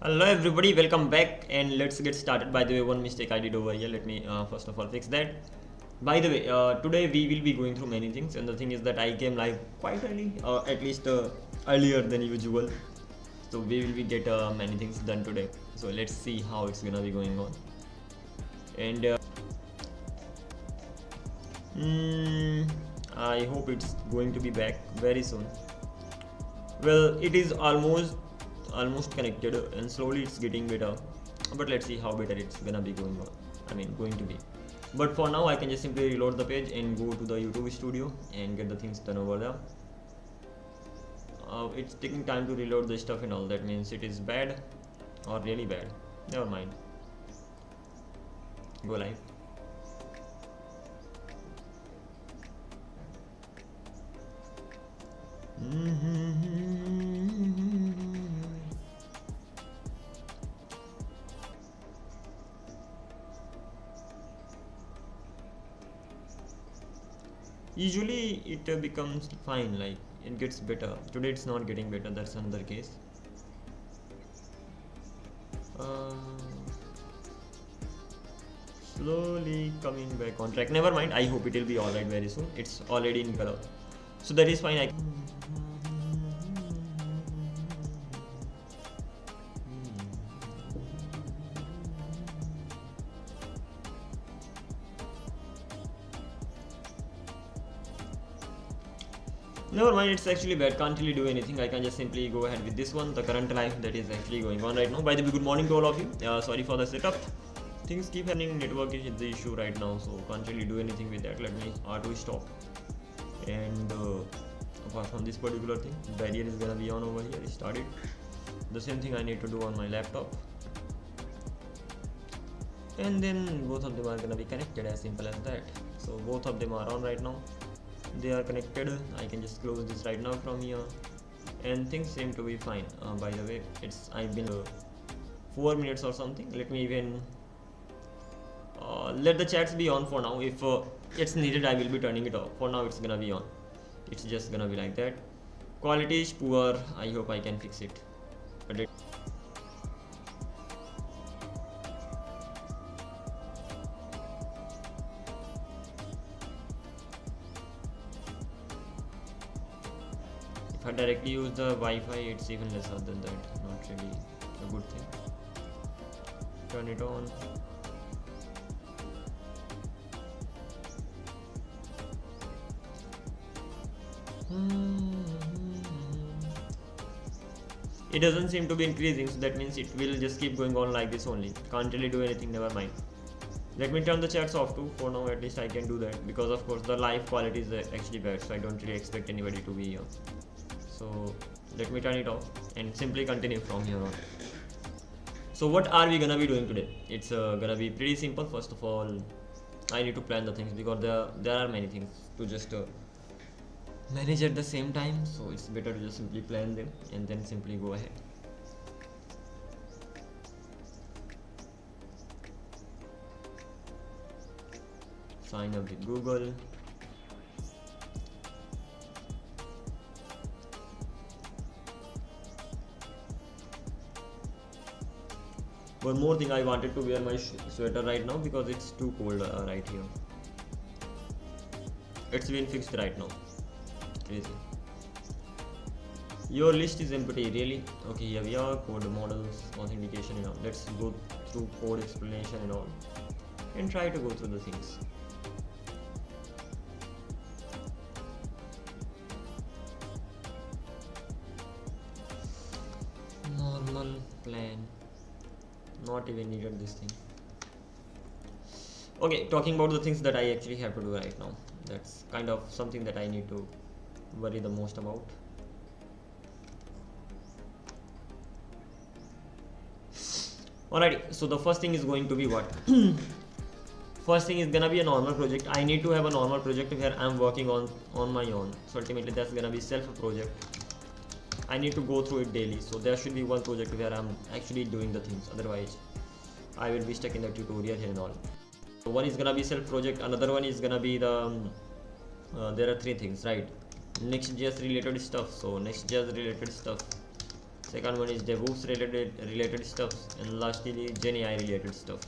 Hello everybody, welcome back and let's get started. By the way, one mistake I did over here, let me first of all fix that. By the way, today we will be going through many things, and the thing is that I came live quite early, at least earlier than usual. So we will be get many things done today. So let's see how it's gonna be going on. And I hope it's going to be back very soon. Well, it is almost connected and slowly it's getting better, but let's see how better it's gonna be going to be. But for now I can just simply reload the page and go to the YouTube studio and get the things done over there. It's taking time to reload the stuff and all. That means it is bad or really bad. Never mind. Go live. Usually it becomes fine, like it gets better. Today it's not getting better, that's another case. Slowly coming back on track. Never mind, I hope it will be alright very soon. It's already in color, so that is fine. Never mind, it's actually bad, can't really do anything. I can just simply go ahead with this one, the current live that is actually going on right now. By the way, good morning to all of you. Sorry for the setup. Things keep happening, network is the issue right now, so can't really do anything with that. Let me auto stop. And apart from this particular thing, barrier is gonna be on over here. Started. The same thing I need to do on my laptop. And then both of them are gonna be connected, as simple as that. So both of them are on right now. They are connected. I can just close this right now from here, and things seem to be fine. By the way, I've been 4 minutes or something. Let me even let the chats be on for now. If it's needed, I will be turning it off. For now it's gonna be on. It's just gonna be like that. Quality is poor. I hope I can fix it. But if I directly use the Wi-Fi, it's even lesser than that. Not really a good thing. Turn it on. It doesn't seem to be increasing, so that means it will just keep going on like this only. Can't really do anything, never mind. Let me turn the chats off too. For now at least I can do that, because of course the live quality is actually bad, so I don't really expect anybody to be here. So let me turn it off and simply continue from here on. So what are we gonna be doing today? It's gonna be pretty simple. First of all, I need to plan the things, because there are many things to just manage at the same time, so it's better to just simply plan them and then simply go ahead. Sign up with Google. One more thing, I wanted to wear my sweater right now because it's too cold right here. It's been fixed right now. Crazy. Your list is empty, really? Okay, here we are. Code models, authentication and all. Let's go through code explanation and all, and try to go through the things. Normal plan. Not even needed this thing. Okay, talking about the things that I actually have to do right now. That's kind of something that I need to worry the most about. Alrighty, so the first thing is going to be what? First thing is gonna be a normal project. I need to have a normal project where I'm working on my own. So ultimately that's gonna be self project. I need to go through it daily, so there should be one project where I'm actually doing the things. Otherwise I will be stuck in the tutorial here and all. So one is gonna be self project, another one is gonna be the there are 3 things, right? Next.js related stuff. So Next.js related stuff, second one is DevOps related stuff, and lastly Gen AI related stuff.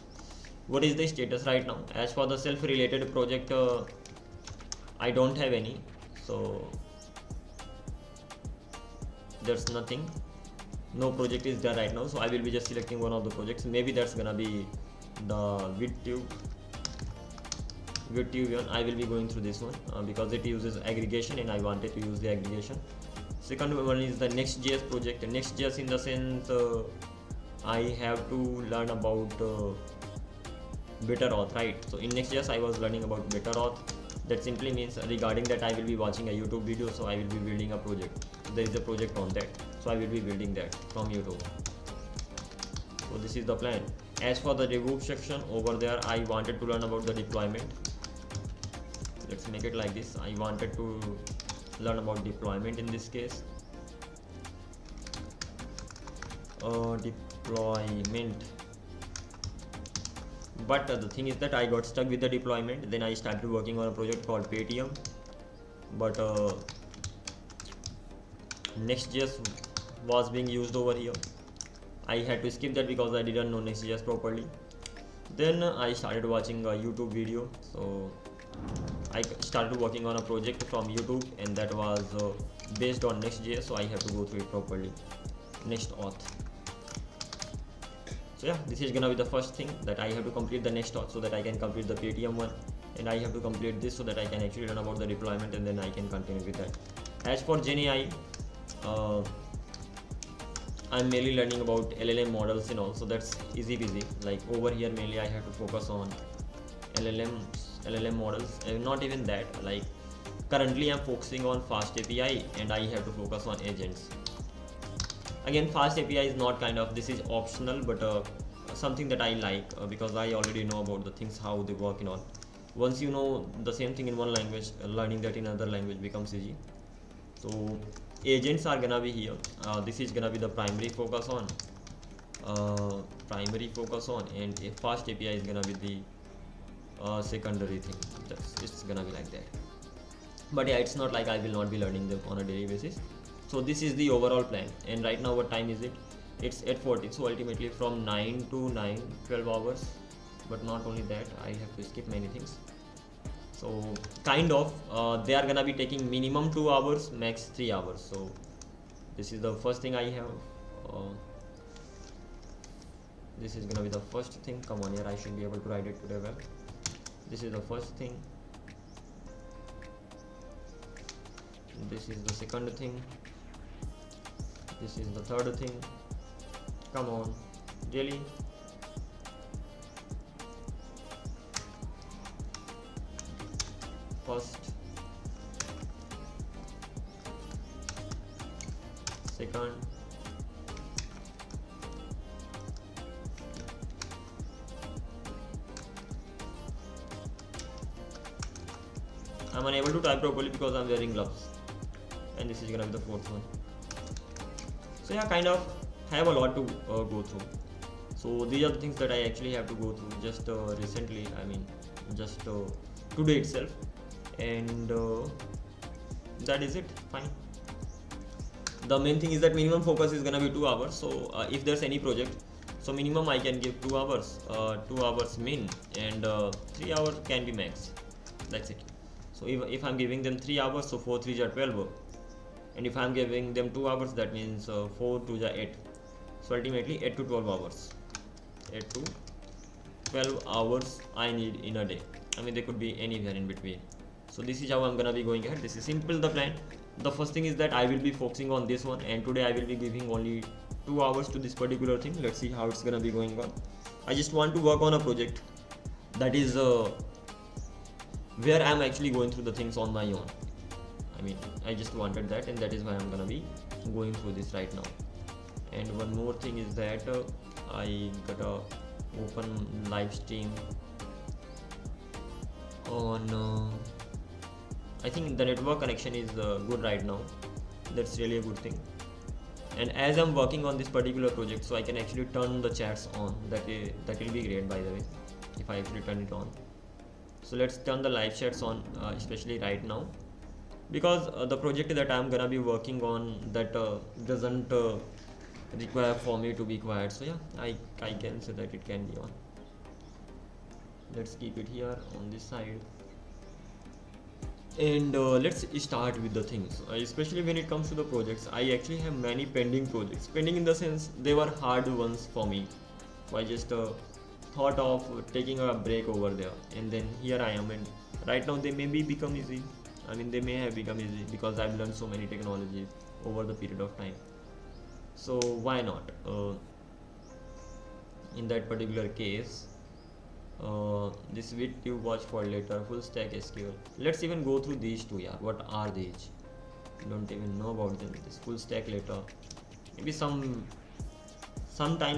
What is the status right now? As for the self related project, I don't have any, so there's nothing, no project is there right now. So I will be just selecting one of the projects. Maybe that's gonna be the VidTube one. I will be going through this one because it uses aggregation and I wanted to use the aggregation. Second one is the Next.js project. Next.js in the sense I have to learn about better auth, right? So in Next.js I was learning about better auth. That simply means regarding that I will be watching a YouTube video, so I will be building a project. There is a project on that, so I will be building that from YouTube. So this is the plan. As for the DevOps section, over there I wanted to learn about the deployment. Let's make it like this. I wanted to learn about deployment in this case. Deployment. But the thing is that I got stuck with the deployment. Then I started working on a project called Paytm. But Next.js was being used over here. I had to skip that because I didn't know Next.js properly. Then I started watching a YouTube video. So I started working on a project from YouTube, and that was based on Next.js, so I have to go through it properly. Next auth. So yeah, this is gonna be the first thing that I have to complete the next auth so that I can complete the Paytm one, and I have to complete this so that I can actually learn about the deployment, and then I can continue with that. As for Gen AI, I'm mainly learning about LLM models and all, so that's easy peasy. Like over here mainly I have to focus on LLM models, and not even that. Like currently I'm focusing on Fast API, and I have to focus on agents. Again, Fast API is not kind of, this is optional, but something that I like because I already know about the things, how they work and all. Once you know the same thing in one language, learning that in another language becomes easy. So agents are gonna be here. This is gonna be the primary focus on, and a Fast API is gonna be the secondary thing. It's gonna be like that. But yeah, it's not like I will not be learning them on a daily basis. So this is the overall plan, and right now what time is it? It's 8:40. So ultimately from 9 to 9, 12 hours. But not only that, I have to skip many things. So kind of they are gonna be taking minimum 2 hours, max 3 hours. So this is the first thing I have. This is gonna be the first thing. Come on here, I should be able to write it today well. This is the first thing. This is the second thing. This is the third thing. Come on, really? First, second, I'm unable to type properly because I'm wearing gloves, and this is gonna be the fourth one. So yeah, kind of have a lot to go through. So these are the things that I actually have to go through just recently. I mean, just today itself, and that is it. Fine. The main thing is that minimum focus is gonna be 2 hours. So if there's any project, so minimum I can give 2 hours, 2 hours min, and 3 hours can be max. That's it. So if I'm giving them 3 hours, so 4 3s are 12. And if I'm giving them 2 hours, that means 4 2s are 8. So ultimately 8 to 12 hours. 8 to 12 hours I need in a day. I mean, they could be anywhere in between. So this is how I'm gonna be going ahead. This is simple, the plan. The first thing is that I will be focusing on this one, and today I will be giving only 2 hours to this particular thing. Let's see how it's gonna be going on. I just want to work on a project that is where I'm actually going through the things on my own. I mean, I just wanted that, and that is why I'm gonna be going through this right now. And one more thing is that I gotta open live stream on I think the network connection is good right now. That's really a good thing. And as I'm working on this particular project, so I can actually turn the chats on. That will be great, by the way, if I actually turn it on. So let's turn the live chats on, especially right now, because the project that I'm gonna be working on, that doesn't require for me to be quiet. So yeah, I can say that it can be on. Let's keep it here on this side. And let's start with the things. Especially when it comes to the projects, I actually have many pending projects. Pending in the sense they were hard ones for me. So I just thought of taking a break over there, and then here I am. And right now they may be become easy. I mean, they may have become easy because I've learned so many technologies over the period of time. So why not? In that particular case, this bit you watch for later, full stack SQL. Let's even go through these two. Yeah, what are these? Don't even know about them. This full stack later. Maybe sometime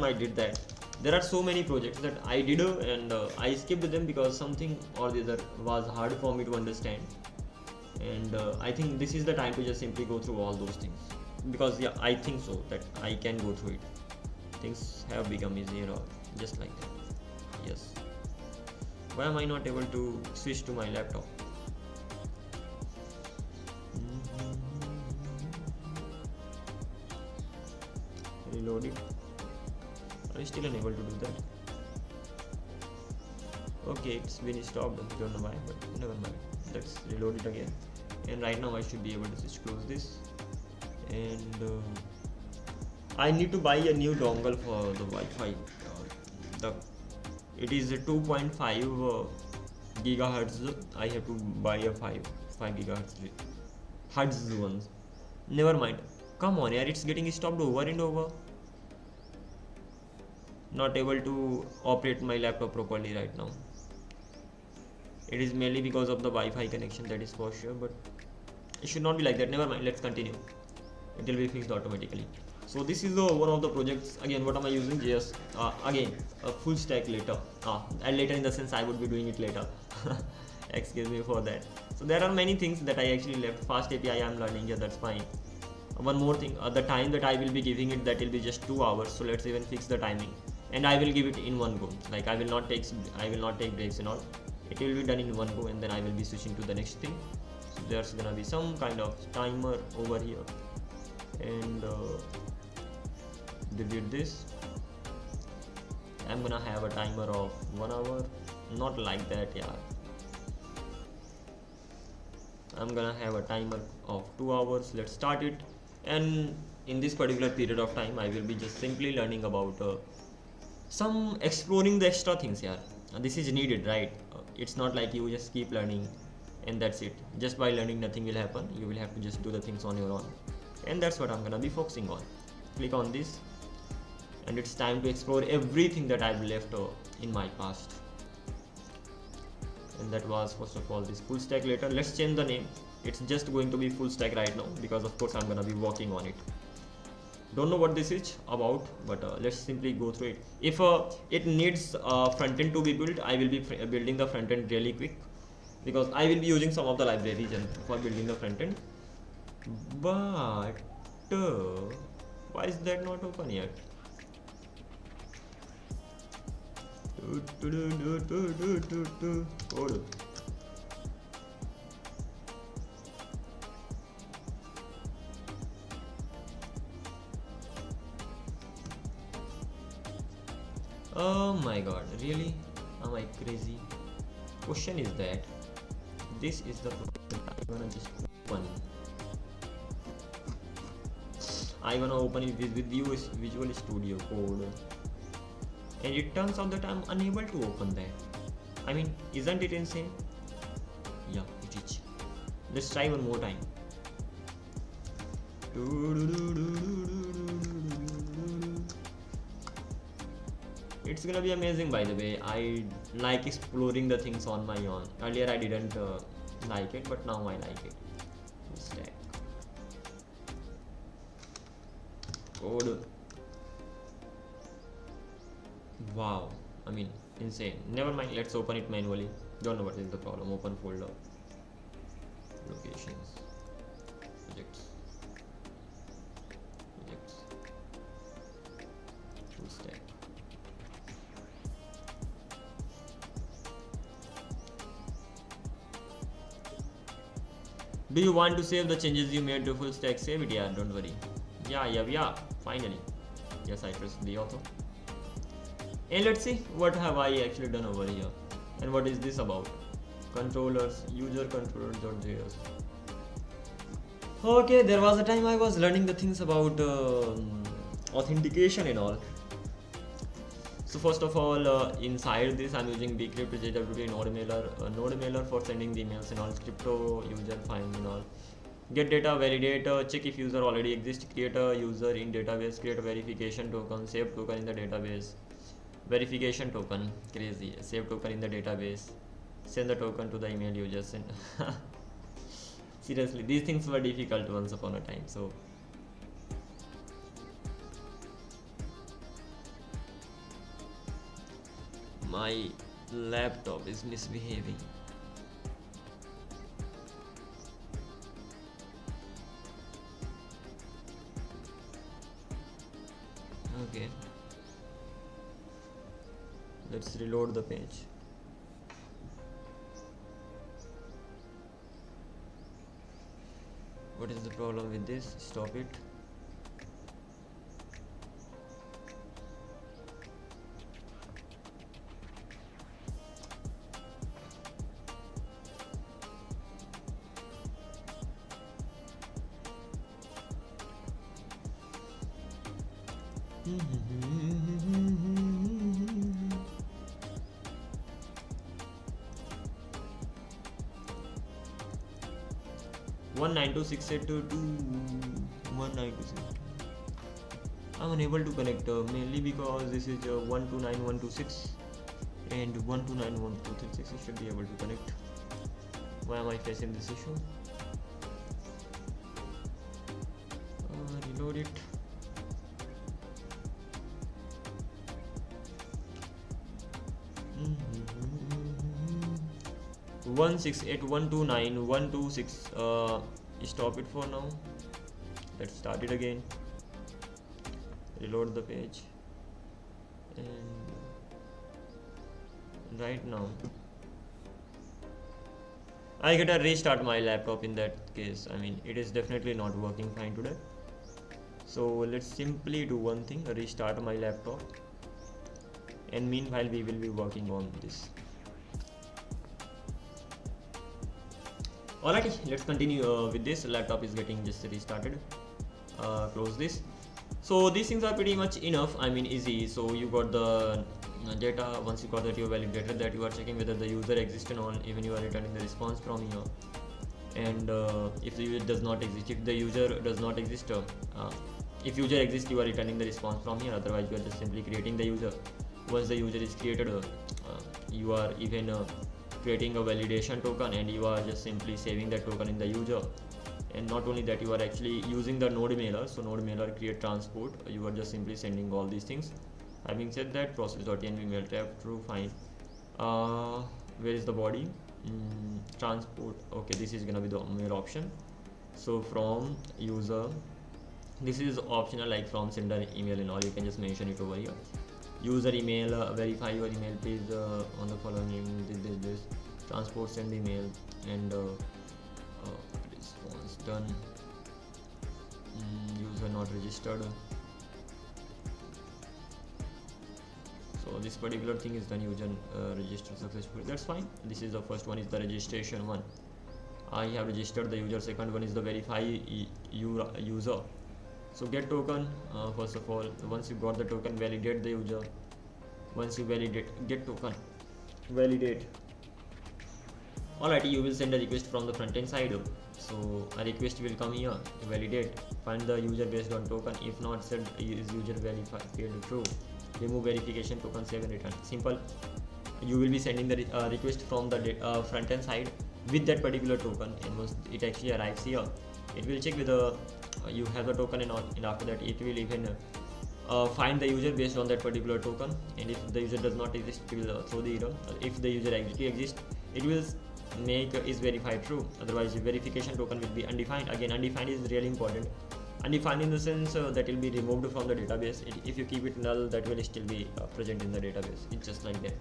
I did that. There are so many projects that I did and I skipped them because something or the other was hard for me to understand. And I think this is the time to just simply go through all those things, because yeah, I think so that I can go through it. Things have become easier or just like that. Yes. Why am I not able to switch to my laptop? Reload it. Are you still unable to do that? Okay, it's been stopped. Don't know why, but never mind. Let's reload it again. And right now I should be able to just close this. And I need to buy a new dongle for the Wi-Fi. It is a 2.5 gigahertz. I have to buy a 5 gigahertz ones. Never mind. Come on, yeah, it's getting stopped over and over. Not able to operate my laptop properly right now. It is mainly because of the Wi-Fi connection, that is for sure, but it should not be like that. Never mind, let's continue. It will be fixed automatically. So this is one of the projects. Again, what am I using? JS. Again, a full stack later. And later in the sense I would be doing it later. Excuse me for that. So there are many things that I actually left. Fast API I am learning, yeah, that's fine. One more thing, the time that I will be giving it, that will be just 2 hours. So let's even fix the timing, and I will give it in one go. Like I will not take breaks and all. It will be done in one go, and then I will be switching to the next thing. So there's gonna be some kind of timer over here, and delete this. I'm gonna have a timer of 1 hour. Not like that, yeah. I'm gonna have a timer of 2 hours. Let's start it. And in this particular period of time, I will be just simply learning about some exploring the extra things here. This is needed, right? It's not like you just keep learning and that's it. Just by learning, nothing will happen. You will have to just do the things on your own, and that's what I'm gonna be focusing on. Click on this, and it's time to explore everything that I've left in my past. And that was first of all this full stack later. Let's change the name. It's just going to be full stack right now, because of course I'm gonna be working on it. Don't know what this is about, but let's simply go through it. If it needs front end to be built, I will be building the front end really quick, because I will be using some of the libraries for building the front end. But why is that not open yet? Oh my god, really? Am I crazy? Question is that this is the I wanna just open. I wanna open it with Visual Studio Code, and it turns out that I'm unable to open that. I mean, isn't it insane? Yeah, it is. Let's try one more time. It's gonna be amazing, by the way. I like exploring the things on my own. Earlier I didn't like it, but now I like it. Stack code. Wow, I mean, insane. Never mind, let's open it manually. Don't know what is the problem. Open folder, locations, projects, full stack. Do you want to save the changes you made to full stack? Save it, yeah, don't worry. Yeah, finally. Yes, I trust the author. And let's see what have I actually done over here, and what is this about. Controllers, user controller.js. Okay, there was a time I was learning the things about authentication and all. So first of all, inside this I'm using bcrypt, JWT, node mailer for sending the emails and all, crypto user find and all. Get data, validate, check if user already exists, create a user in database, create a verification token, save token in the database. Verification token, crazy, save token in the database, send the token to the email you just sent. Seriously, these things were difficult once upon a time. So my laptop is misbehaving. Okay, let's reload the page. What is the problem with this? Stop it. One 192.6.8.2 I'm unable to connect mainly because this is 129.126 and 129.126. I should be able to connect. Why am I facing this issue? Reload it. Mm-hmm. 168.129.126. Stop it for now. Let's start it again. Reload the page, and right now I gotta restart my laptop. In that case, I mean, it is definitely not working fine today. So let's simply do one thing, restart my laptop, and meanwhile we will be working on this. Alrighty, let's continue with this. Laptop is getting just restarted. Close this. So these things are pretty much enough, I mean easy. So you got the data. Once you got that, you validated that, you are checking whether the user exists and all, even you are returning the response from here. And if the user does not exist, if the user does not exist, if user exists, you are returning the response from here. Otherwise you are just simply creating the user. Once the user is created, you are even creating a validation token, and you are just simply saving that token in the user. And not only that, you are actually using the node mailer. So node mailer create transport, you are just simply sending all these things. Having said that, process.env mail tab true, fine. Where is the body? Transport. Okay, this is gonna be the mail option. So from user, this is optional, like from sender email and all, you can just mention it over here. User email, verify your email please on the following this transport, send email, and response done. User not registered. So this particular thing is done, user registered successfully. That's fine. This is the first one, is the registration one. I have registered the user. Second one is the verify user. So get token. First of all, once you got the token, validate the user. Once you validate, get token, validate. Alright, you will send a request from the front end side. So a request will come here, validate, find the user based on token. If not, said is user verified true, remove verification token, save and return. Simple. You will be sending the request from the front end side with that particular token, and once it actually arrives here, it will check whether you have the token and all, and after that it will even find the user based on that particular token. And if the user does not exist, it will throw the error. If the user actually exists, it will make is verified true. Otherwise the verification token will be undefined. Again, undefined is really important. Undefined in the sense that will be removed from the database. If you keep it null, that will still be present in the database. It's just like that.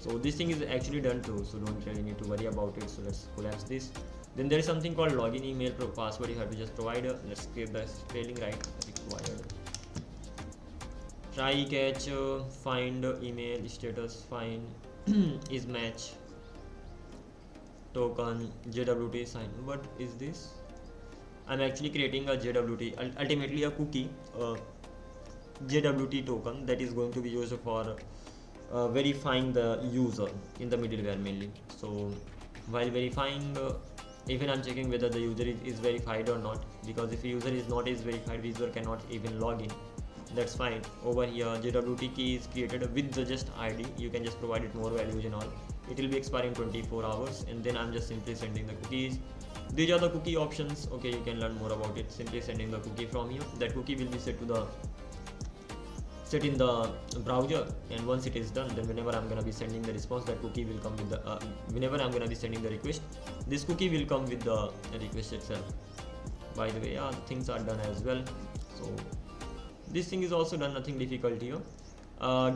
So this thing is actually done too, so don't really need to worry about it. So let's collapse this. Then there is something called login email password. You have to just provide let's give the spelling right, required try catch find email status find is match token JWT sign. What is this? I'm actually creating a JWT, ultimately a cookie JWT token that is going to be used for verifying the user in the middleware mainly. So while verifying, even I'm checking whether the user is verified or not, because if user is not verified, user cannot even log in. That's fine. Over here JWT key is created with the just ID. You can just provide it more values and all. It will be expiring 24 hours, and then I'm just simply sending the cookies. These are the cookie options. Okay, you can learn more about it. Simply sending the cookie from here. That cookie will be set in the browser, and once it is done, then whenever I'm gonna be sending the response, that cookie will come with the whenever I'm gonna be sending the request, this cookie will come with the request itself. By the way, yeah, things are done as well. So this thing is also done, nothing difficult here.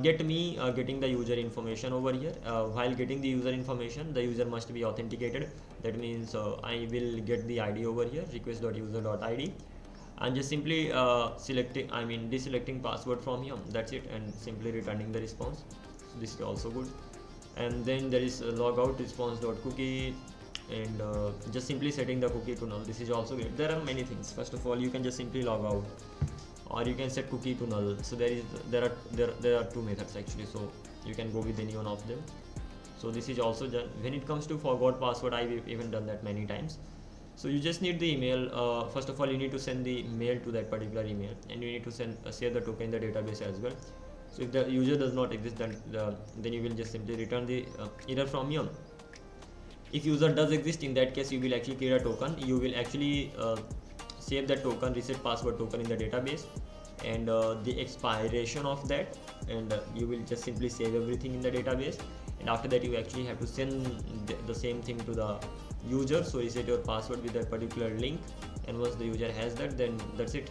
Getting the user information over here. While getting the user information, the user must be authenticated. That means I will get the ID over here, request.user.id. I'm just simply deselecting password from here. That's it, and simply returning the response. So this is also good. And then there is logout response.cookie, and just simply setting the cookie to null. This is also great. There are many things. First of all, you can just simply log out, or you can set cookie to null. So there are two methods actually, so you can go with any one of them. So this is also done. When it comes to forgot password, I've even done that many times. So you just need the email. First of all, you need to send the mail to that particular email, and you need to save the token in the database as well. So if the user does not exist, then you will just simply return the error from here. If user does exist, in that case you will actually create a token. You will actually save that token, reset password token in the database, and the expiration of that, and you will just simply save everything in the database. And after that, you actually have to send the same thing to the user. So reset your password with that particular link, and once the user has that, then that's it.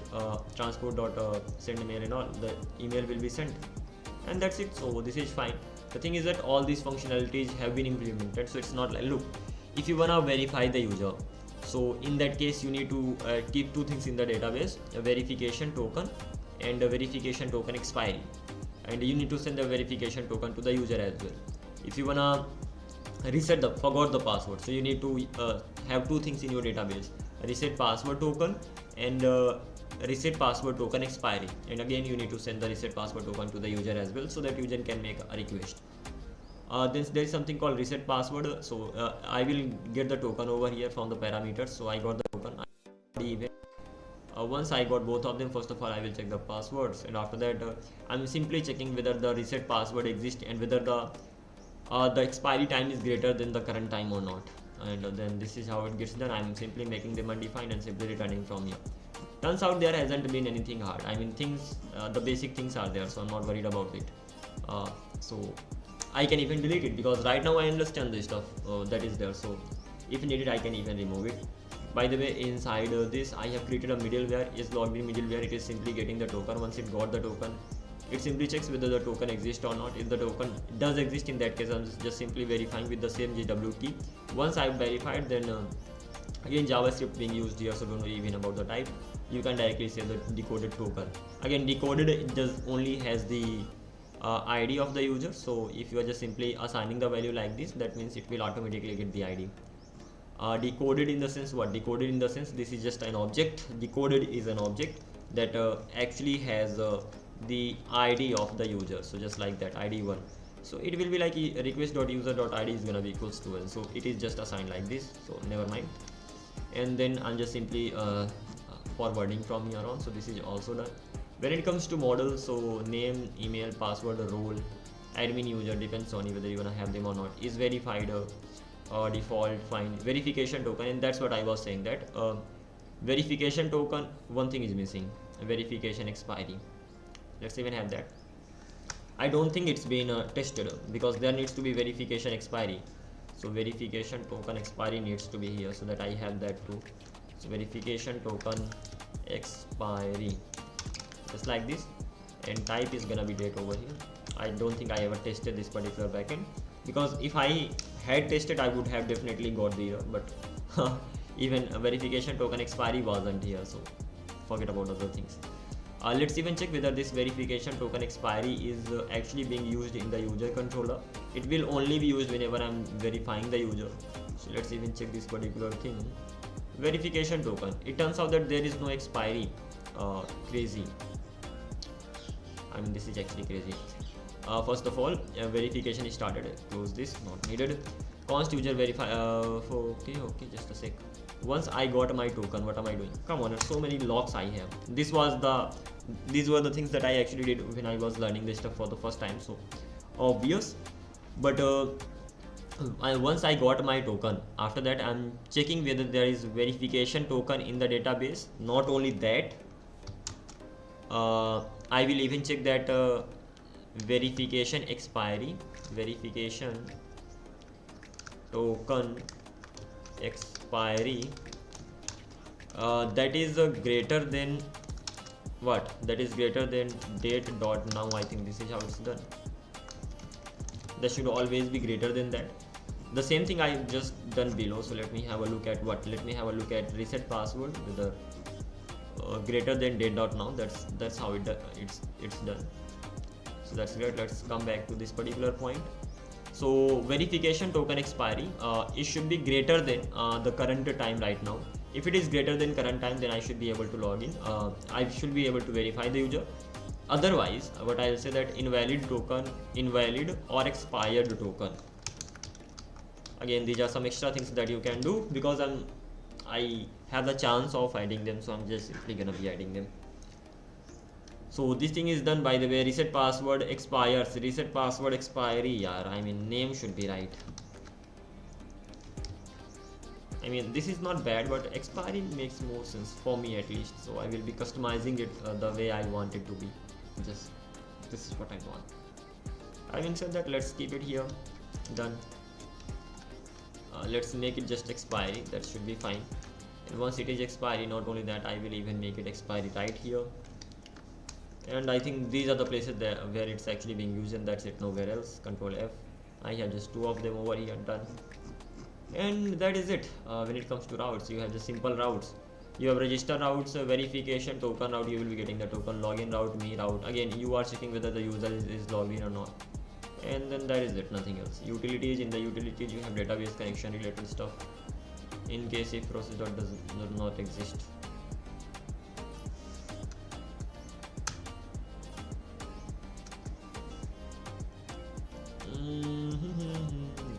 Transport.send email and all, the email will be sent, and that's it. So this is fine. The thing is that all these functionalities have been implemented, so it's not like, look, if you wanna verify the user, so in that case you need to keep two things in the database: a verification token and a verification token expiry, and you need to send the verification token to the user as well. If you wanna forgot the password, so you need to have two things in your database: reset password token and reset password token expiry. And again, you need to send the reset password token to the user as well, so that user can make a request. Then there is something called reset password. So I will get the token over here from the parameters. So I got the token. Once I got both of them, first of all I will check the passwords, and after that I'm simply checking whether the reset password exists and whether the expiry time is greater than the current time or not. And then this is how it gets done. I'm simply making them undefined and simply returning from here. Turns out there hasn't been anything hard. I mean, things, the basic things are there, so I'm not worried about it. So I can even delete it, because right now I understand this stuff that is there. So if needed, I can even remove it. By the way, inside this I have created a middleware. Is logged in middleware. It is simply getting the token. Once it got the token, it simply checks whether the token exists or not. If the token does exist, in that case I'm just simply verifying with the same JWT. Once I've verified, then again JavaScript being used here, so don't worry even about the type. You can directly say the decoded token. Again, decoded, it just only has the ID of the user. So if you are just simply assigning the value like this, that means it will automatically get the ID. Decoded in the sense what? Decoded in the sense this is just an object. Decoded is an object that actually has the ID of the user. So just like that, ID1. So it will be like request.user.id is gonna be equals to 1. So it is just assigned like this. So never mind. And then I'm just simply forwarding from here on. So this is also done. When it comes to models, so name, email, password, role, admin user, depends on whether you wanna have them or not, is verified. Default, fine, verification token, and that's what I was saying, that verification token, one thing is missing: verification expiry. Let's even have that. I don't think it's been tested, because there needs to be verification expiry. So verification token expiry needs to be here, so that I have that too. So verification token expiry, just like this, and type is gonna be date over here. I don't think I ever tested this particular backend, because if I had tested, I would have definitely got the error, but even a verification token expiry wasn't here, so forget about other things. Let's even check whether this verification token expiry is actually being used in the user controller. It will only be used whenever I'm verifying the user. So let's even check this particular thing. Verification token. It turns out that there is no expiry. Crazy. I mean, this is actually crazy. First of all, verification is started. Close this, not needed. Const user verify. Okay, just a sec. Once I got my token, what am I doing? Come on, so many locks I have. These were the things that I actually did when I was learning this stuff for the first time. So obvious, but once I got my token, after that I'm checking whether there is verification token in the database. Not only that, I will even check that verification token expiry that is greater than what? That is greater than date dot now. I think this is how it's done. That should always be greater than that. The same thing I just done below. So let me have a look at what? Let me have a look at reset password with the greater than date dot now. That's how it's done. So that's great. Let's come back to this particular point. So verification token expiry, it should be greater than the current time right now. If it is greater than current time, then I should be able to log in. I should be able to verify the user. Otherwise, what I will say that invalid token, invalid or expired token. Again, these are some extra things that you can do because I have the chance of adding them, so I'm just simply gonna be adding them. So this thing is done. By the way, reset password expires. Reset password expiry. Yeah, I mean, name should be right. I mean, this is not bad, but expiry makes more sense for me at least. So I will be customizing it the way I want it to be. Just this is what I want. Having said that, let's keep it here. Done. Let's make it just expiry. That should be fine. And once it is expiry, not only that, I will even make it expiry right here. And I think these are the places where it's actually being used, and that's it, nowhere else. Control F. I have just 2 of them over here. Done. And that is it. When it comes to routes, you have the simple routes. You have register routes, verification token route. You will be getting the token, login route, me route. Again, you are checking whether the user is logged in or not. And then that is it, nothing else. Utilities. In the utilities, you have database connection related stuff. In case if procedure does not exist.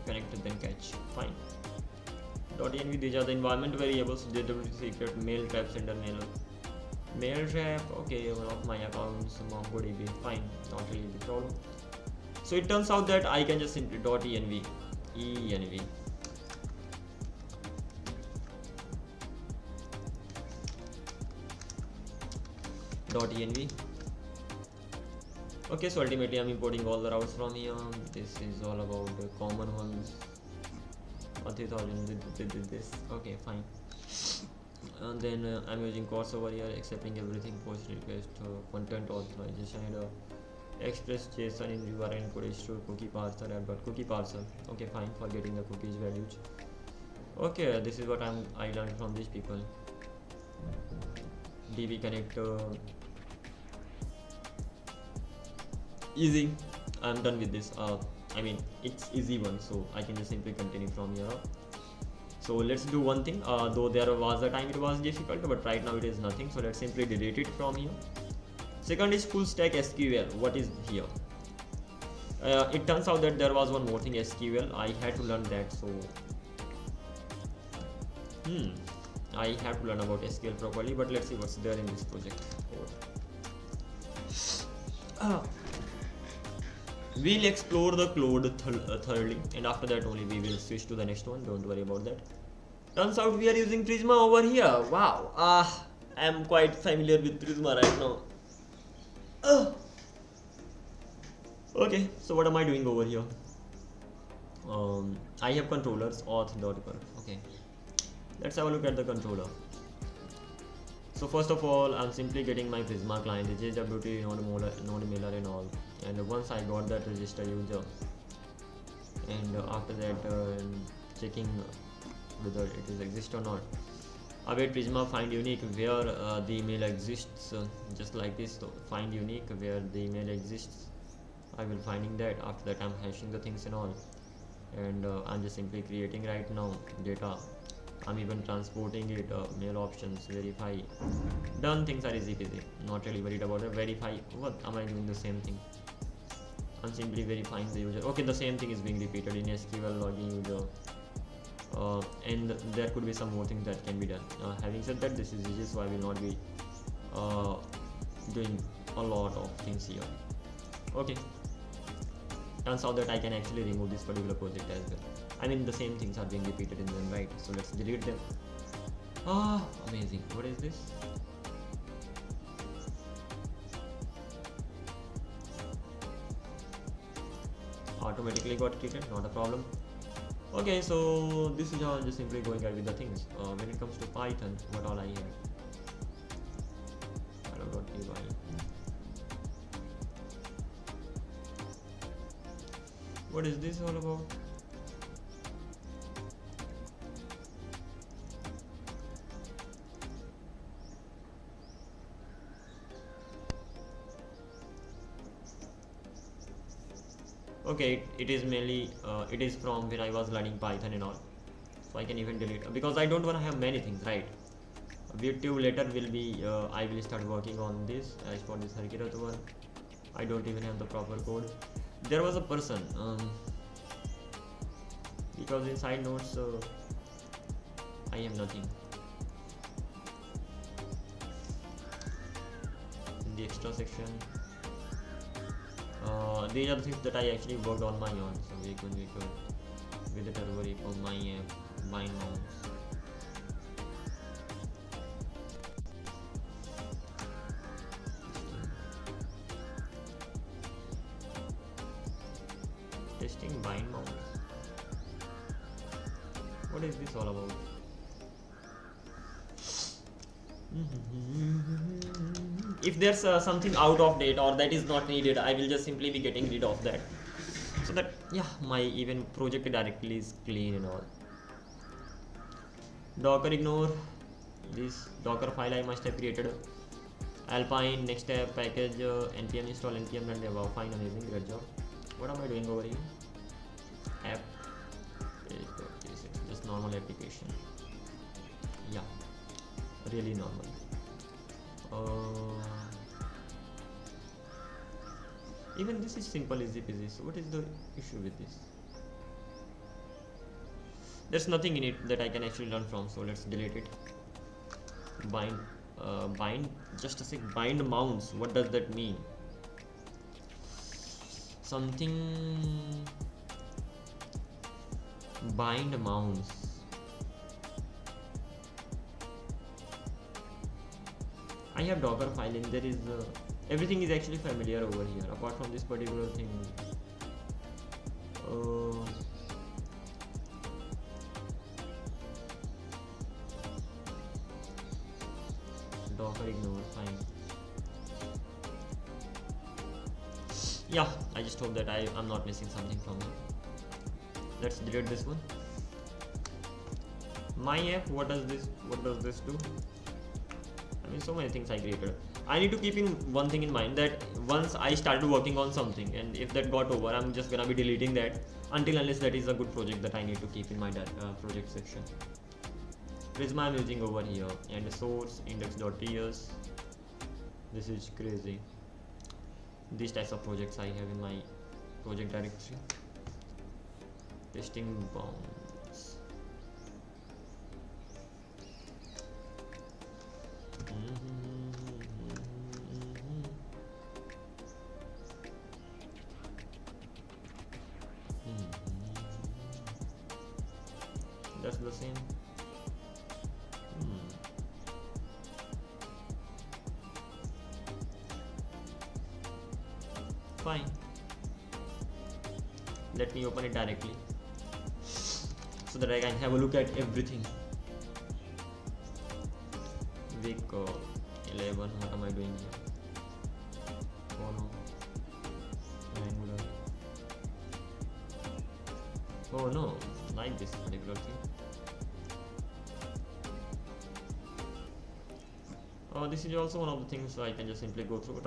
Connected, then catch. Fine. .env, these are the environment variables. JWT secret, mail trap, sender mail trap. Okay, one of my accounts, MongoDB. Fine, not really the problem. So it turns out that I can just simply .env. Okay, so ultimately I'm importing all the routes from here. This is all about the common ones. 3000 did this. Okay, fine. And then I'm using course over here, accepting everything, post request, content authorization, and express JSON in URL encoded to cookie parser, cookie parser. Okay, fine, for getting the cookies values. Okay, this is what I learned from these people. DB connector. Easy. I'm done with this. I mean, it's easy one, so I can just simply continue from here. So let's do one thing. Though there was a time it was difficult, but right now it is nothing. So let's simply delete it from here. Second is FullStack SQL. What is here? It turns out that there was one more thing, SQL. I had to learn that. So I have to learn about SQL properly. But let's see what's there in this project. We'll explore the code thoroughly, and after that only we will switch to the next one. Don't worry about that. Turns out we are using Prisma over here. Wow. I am quite familiar with Prisma right now. Okay, so what am I doing over here? I have controllers, auth.conf. Okay, let's have a look at the controller. So first of all, I'm simply getting my Prisma client, the JWT, node mailer and all. And once I got that register user, and after that checking whether it is exist or not. await Prisma find unique where the email exists, just like this. So find unique where the email exists. I will finding that. After that I'm hashing the things and all, and I'm just simply creating right now data. I'm even transporting it, mail options, verify, done. Things are easy peasy, not really worried about it. Verify, what am I doing? The same thing. I'm simply verifying the user. Okay, the same thing is being repeated in SQL login user, and there could be some more things that can be done. Having said that, this is easy, so I will not be doing a lot of things here. Okay, turns out that I can actually remove this particular project as well. I mean, the same things are being repeated in them, right? So let's delete them. Amazing. What is this? Automatically got created, not a problem. Okay, so this is how I'm just simply going ahead with the things. When it comes to Python, what all I have? Hello.py. What is this all about? Okay, it is mainly it is from where I was learning Python and all, so I can even delete because I don't want to have many things, right? With you later will be I will start working on this. As for this Harkirat one, I don't even have the proper code. There was a person because inside notes I have nothing. In the extra section, these are the things that I actually worked on my own. So we could with the turbo repo, my app, bind mounts. Testing bind mounts. What is this all about? If there's something out of date or that is not needed, I will just simply be getting rid of that, so that my even project directly is clean and all. Docker ignore this Docker file I must have created. Alpine next step package npm install npm run dev. Fine, amazing, great job. What am I doing over here? App just normal application. Really normal. Even this is simple, easy peasy. So what is the issue with this? There's nothing in it that I can actually learn from, so let's delete it. Bind, just a sec. Bind mounts, what does that mean? Something bind mounts. I have Docker file and there is everything is actually familiar over here apart from this particular thing. Docker ignore, fine. I just hope that I'm not missing something from it. Let's delete this one. My app, what does this do? I mean, so many things I created. I need to keep in one thing in mind, that once I started working on something and if that got over, I'm just gonna be deleting that unless that is a good project that I need to keep in my project section. Prisma I'm using over here, and source index.ts. This is crazy. These types of projects I have in my project directory. Testing bounds. That's the same. Fine. Let me open it directly so that I can have a look at everything. Week 11. What am I doing here? Oh no. Angular. Oh no. Like this particular thing. This is also one of the things I can just simply go through.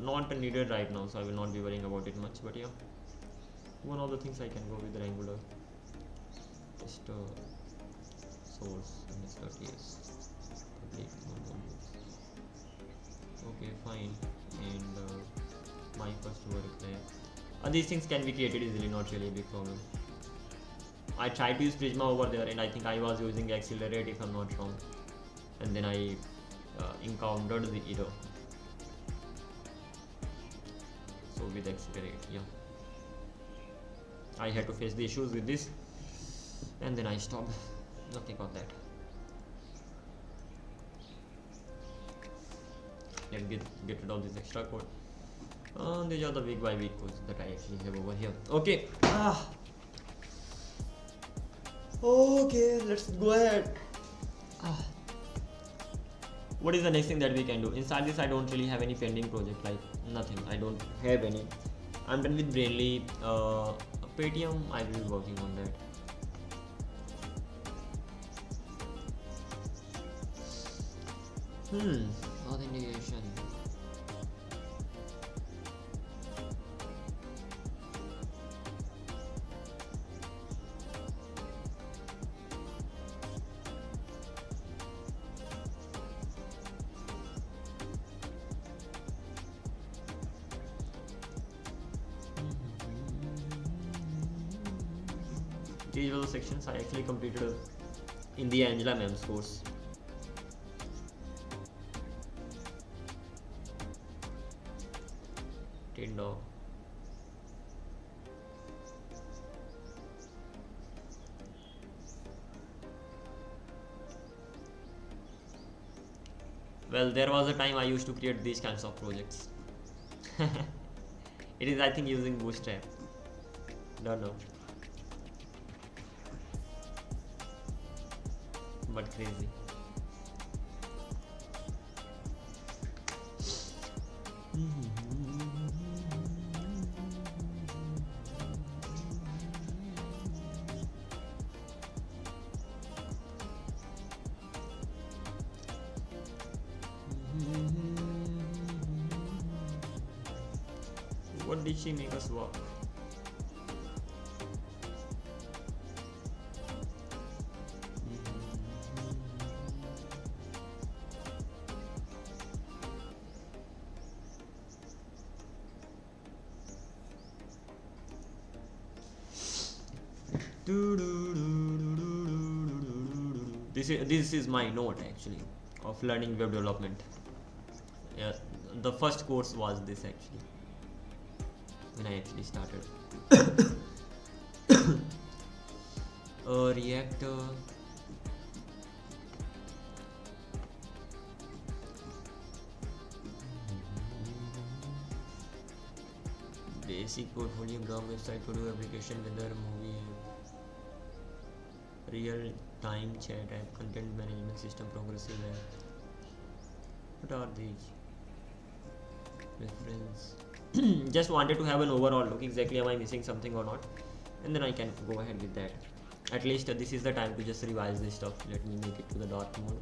Not needed right now, so I will not be worrying about it much. But yeah, one of the things I can go with the Angular. Just source Next.js public modules. Okay, fine. And my first work there. These things can be created easily, not really a big problem. I tried to use Prisma over there, and I think I was using Accelerate if I'm not wrong. And then I encountered the error. So with Accelerate, yeah, I had to face the issues with this, and then I stopped. Nothing on that. Let's get rid of this extra code. These are the week by week codes that I actually have over here. Okay. Okay, let's go ahead. What is the next thing that we can do? Inside this, I don't really have any pending project, like nothing. I don't have any. I'm done with Brainly. Paytm, I will be working on that. Authentication. These were the sections I actually completed in the Angela Ma'am's course. Tinder. Well, there was a time I used to create these kinds of projects. It is, I think, using Bootstrap. Don't know. But crazy. What did she make us work? This is my note actually of learning web development. Yeah, the first course was this actually when I actually started. React. Basic portfolio, blog, website, to do application, weather, movie, real time chat app, content management system, progressive app. What are these? Reference. Just wanted to have an overall look. Exactly, am I missing something or not? And then I can go ahead with that. At least this is the time to just revise this stuff. Let me make it to the dark mode.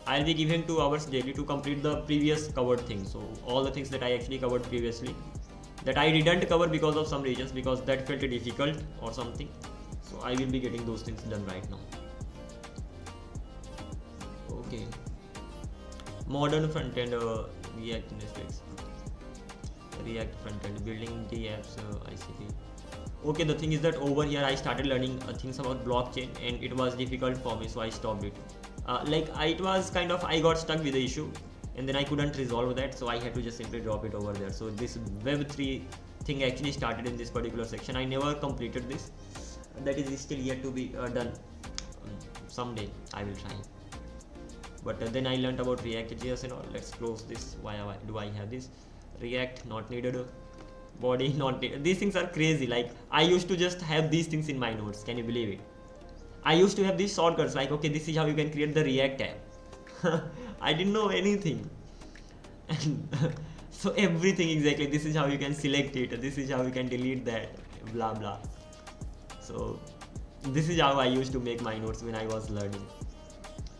I'll be giving 2 hours daily to complete the previous covered things. So all the things that I actually covered previously, that I didn't cover because of some reasons, because that felt difficult or something. So I will be getting those things done right now. Okay. Modern front-end React Netflix. React front-end, building the apps, ICP. Okay, the thing is that over here I started learning things about blockchain and it was difficult for me, so I stopped it. It was kind of, I got stuck with the issue and then I couldn't resolve that, so I had to just simply drop it over there. So this Web3 thing actually started in this particular section. I never completed this. That is still yet to be done. Someday I will try. But then I learned about React.js and all. Let's close this. Why do I have this? React not needed. Body not needed. These things are crazy. Like, I used to just have these things in my notes. Can you believe it? I used to have these shortcuts like, okay, this is how you can create the React app. I didn't know anything. And so everything exactly, this is how you can select it, this is how you can delete that, blah blah. So This is how I used to make my notes when I was learning.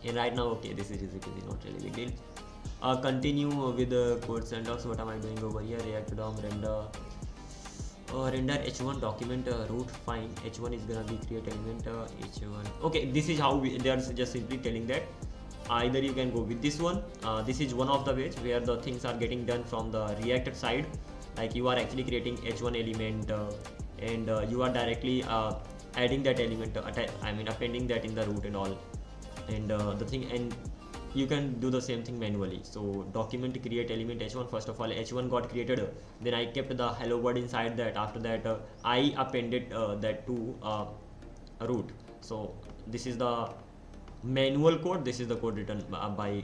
And right now, okay, this is easy, not really big deal. Continue with the code syntax. What am I doing over here? React DOM render. Render h1 document root, fine. H1 is gonna be create element h1. Okay, this is how they are just simply telling that either you can go with this one. This is one of the ways where the things are getting done from the React side. Like you are actually creating h1 element and you are directly adding that element. Appending that in the root and all. And the thing, and you can do the same thing manually. So document create element h1. First of all, h1 got created, then I kept the hello world inside that. After that I appended that to root. So this is the manual code, this is the code written by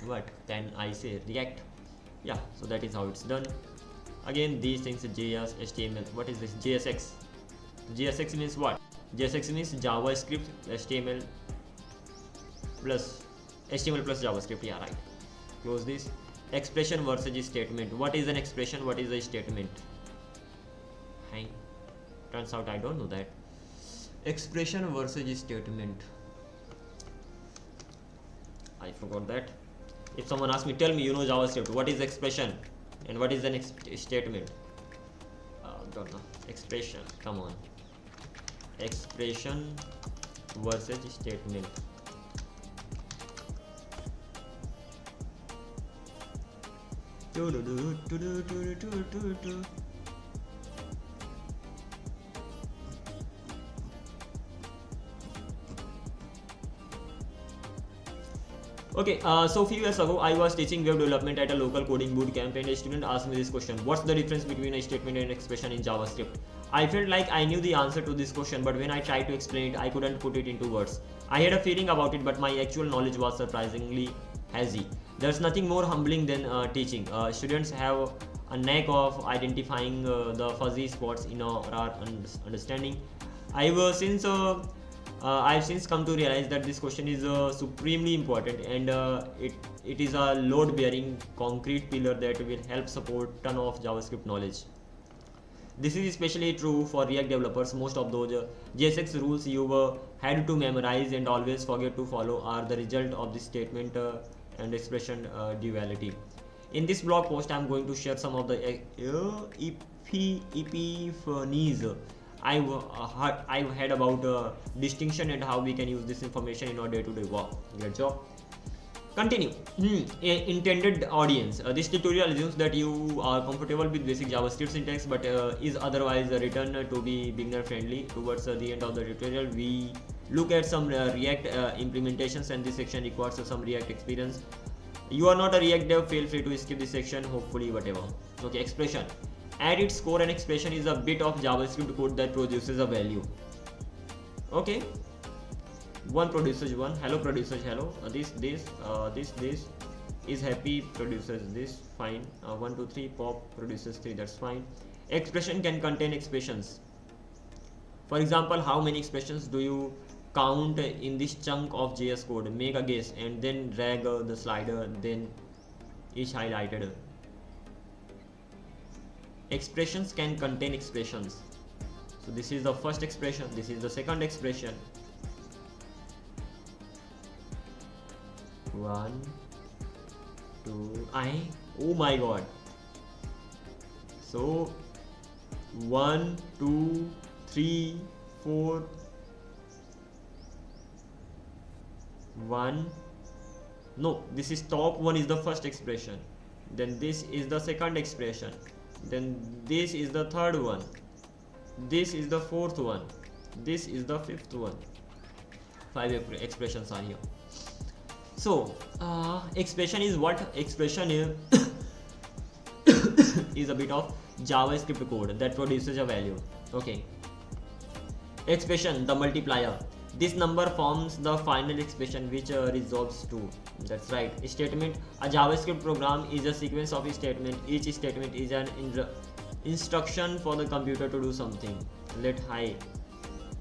what can I say, React. Yeah, so that is how it's done. Again, these things, JS, HTML. What is this? JSX. JSX means what? JSX means JavaScript, HTML plus JavaScript. Yeah, right. Close this. Expression versus statement. What is an expression? What is a statement? Hang. Turns out I don't know that. Expression versus statement. I forgot that. If someone asks me, tell me, you know JavaScript, what is expression and what is an statement? Don't know. Expression. Come on. Expression versus statement. Okay, so few years ago I was teaching web development at a local coding boot camp, and a student asked me this question: what's the difference between a statement and an expression in JavaScript? I felt like I knew the answer to this question, but when I tried to explain it, I couldn't put it into words. I had a feeling about it, but my actual knowledge was surprisingly hazy. There's nothing more humbling than teaching. Students have a knack of identifying the fuzzy spots in our understanding. I've since come to realize that this question is supremely important, and it is a load-bearing concrete pillar that will help support ton of JavaScript knowledge. This is especially true for React developers. Most of those JSX rules you've had to memorize and always forget to follow are the result of this statement and expression duality. In this blog post, I'm going to share some of the epiphanies I've had about distinction and how we can use this information in our day-to-day work. Great job. Continue. Intended audience. This tutorial assumes that you are comfortable with basic JavaScript syntax, but is otherwise written to be beginner friendly. Towards the end of the tutorial, we look at some React implementations, and this section requires some React experience. You are not a React dev, feel free to skip this section, hopefully whatever. Okay, expression. At its core, an expression is a bit of JavaScript code that produces a value. Okay. One produces one. Hello produces hello. This is happy produces this. Fine. 1 2 3 pop produces 3. That's fine. Expression can contain expressions. For example, how many expressions do you count in this chunk of JS code? Make a guess and then drag the slider, then each highlighted. Expressions can contain expressions. So this is the first expression, this is the second expression. 1 2 oh my god. So 1 2 3 4 1. No, this is top one is the first expression, then this is the second expression, then this is the third one, this is the fourth one, this is the fifth one. 5 expressions are here. So expression is what? Expression is is a bit of JavaScript code that produces a value. Okay. Expression, the multiplier. This number forms the final expression which resolves to. That's right. Statement. A JavaScript program is a sequence of statements. Each statement is an instruction for the computer to do something. Let high.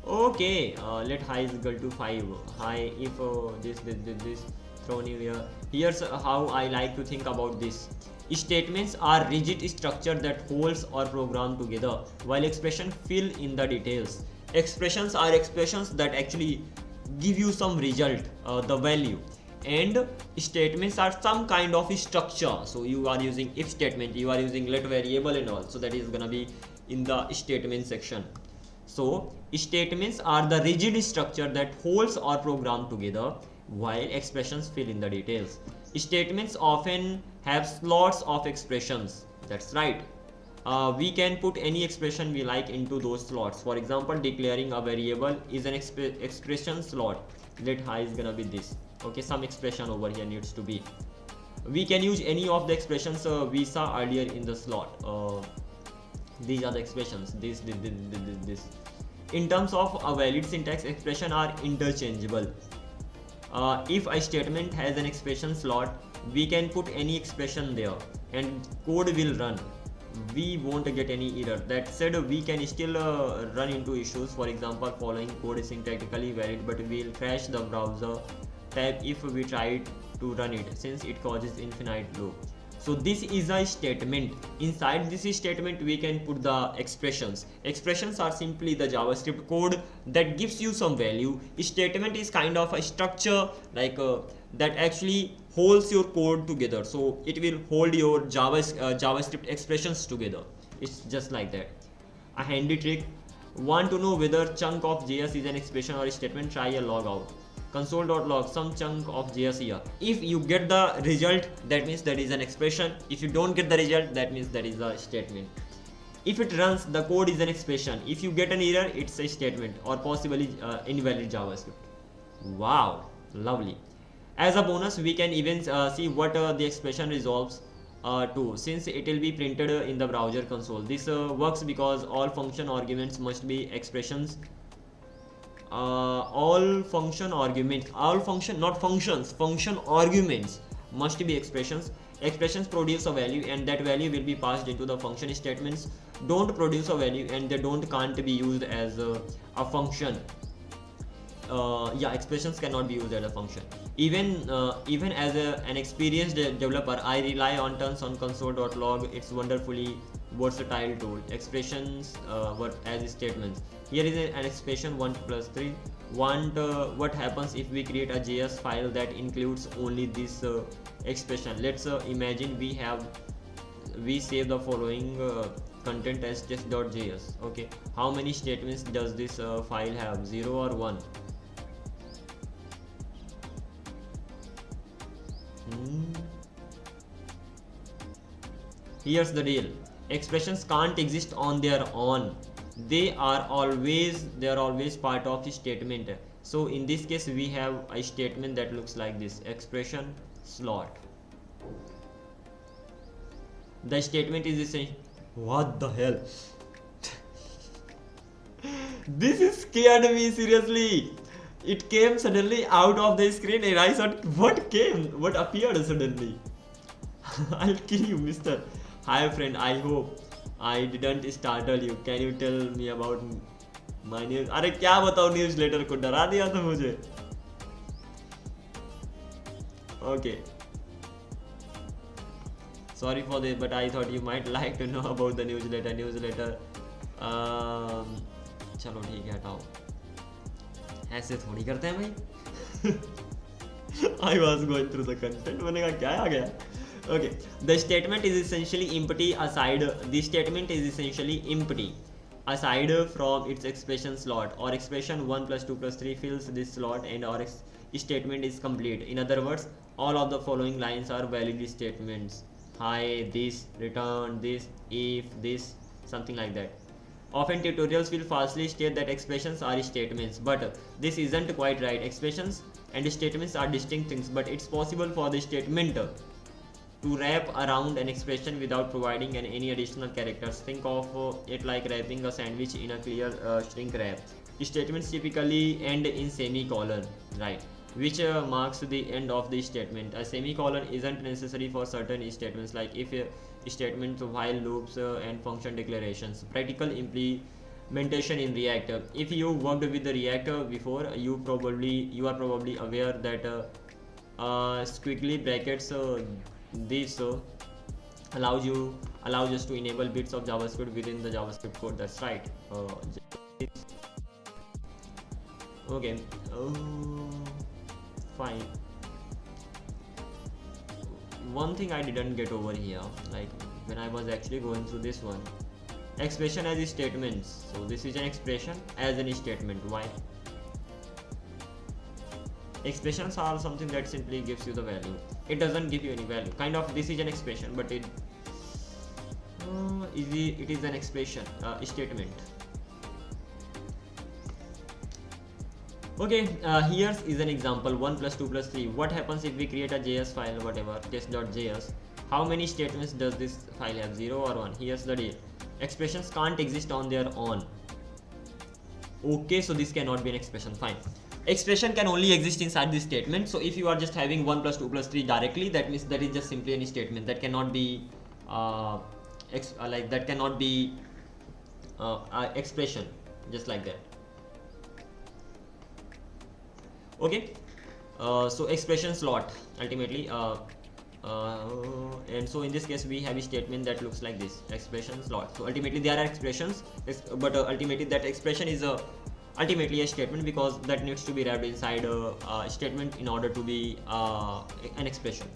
Okay. Let high is equal to 5. High if this thrown in here. Here's how I like to think about this. Statements are rigid structure that holds or program together, while expression fill in the details. Expressions are expressions that actually give you some result, the value, and statements are some kind of structure. So you are using if statement, you are using let variable and all, so that is gonna be in the statement section. So statements are the rigid structure that holds our program together, while expressions fill in the details. Statements often have slots of expressions. That's right. We can put any expression we like into those slots. For example, declaring a variable is an expression slot. Let high is gonna be this. Okay, some expression over here needs to be. We can use any of the expressions we saw earlier in the slot. These are the expressions. This. In terms of a valid syntax, expression are interchangeable. If a statement has an expression slot, we can put any expression there and code will run. We won't get any error. That said, we can still run into issues. For example, following code is syntactically valid, but we'll crash the browser tab if we try to run it, since it causes infinite loop. So this is a statement. Inside this statement we can put the expressions. Expressions are simply the JavaScript code that gives you some value. Statement is kind of a structure like that actually holds your code together. So it will hold your JavaScript expressions together. It's just like that. A handy trick. Want to know whether chunk of JS is an expression or a statement? Try a logout. Console.log some chunk of JS here. If you get the result, that means that is an expression. If you don't get the result, that means that is a statement. If it runs, the code is an expression. If you get an error, it's a statement or possibly invalid JavaScript. Wow, lovely. As a bonus, we can even see what the expression resolves to, since it will be printed in the browser console. This works because all function arguments must be expressions. All function arguments must be expressions. Expressions produce a value and that value will be passed into the function. Statements don't produce a value and they can't be used as a function. Expressions cannot be used as a function. Even as an experienced developer, I rely on tons on console.log. It's wonderfully versatile tool. Expressions what as statements. Here is an expression 1 plus 3. What happens if we create a JS file that includes only this expression? Let's imagine we save the following content as test.js. Okay, how many statements does this file have? 0 or 1? Here's the deal. Expressions can't exist on their own. They are always part of the statement. So in this case we have a statement that looks like this: expression slot. The statement is essentially, what the hell? This scared me seriously. It came suddenly out of the screen and I thought, what appeared suddenly? I'll kill you, mister. Hi friend, I hope I didn't startle you. Can you tell me about my news? अरे क्या बताऊँ newsletter को, डरा दिया था मुझे. Okay. Sorry for this, but I thought you might like to know about the newsletter. चलो ठीक है, हटाओ. ऐसे थोड़ी करते हैं भाई. I was going through the content. मैंने कहा क्या आ गया? Okay, the statement is essentially empty aside from its expression slot. Or expression 1 plus 2 plus 3 fills this slot and our statement is complete. In other words, all of the following lines are valid statements. Hi, this, return, this, if, this, something like that. Often tutorials will falsely state that expressions are statements, but this isn't quite right. Expressions and statements are distinct things, but it's possible for the statement to wrap around an expression without providing any additional characters. Think of it like wrapping a sandwich in a clear shrink wrap. Statements typically end in semicolon, right, which marks the end of the statement. A semicolon isn't necessary for certain statements, like if statements, while loops, and function declarations. Practical implementation in React. If you worked with the React before, you are probably aware that squiggly brackets this allows us to enable bits of JavaScript within the JavaScript code. That's right. Okay, fine. One thing I didn't get over here, like when I was actually going through this one, expression as statements. So this is an expression as an statement. Why? Expressions are something that simply gives you the value. It doesn't give you any value. Kind of, this is an expression, but it is an expression, statement. Okay, here is an example, 1 plus 2 plus 3. What happens if we create a JS file, whatever, test.js? How many statements does this file have, 0 or 1? Here's the deal. Expressions can't exist on their own. Okay, so this cannot be an expression, fine. Expression can only exist inside this statement. So if you are just having 1 plus 2 plus 3 directly, that means that is just simply any statement. That cannot be expression, just like that. Okay, so expression slot ultimately, and so in this case we have a statement that looks like this, expression slot. So ultimately there are expressions, but ultimately that expression is ultimately a statement, because that needs to be wrapped inside a statement in order to be an expression.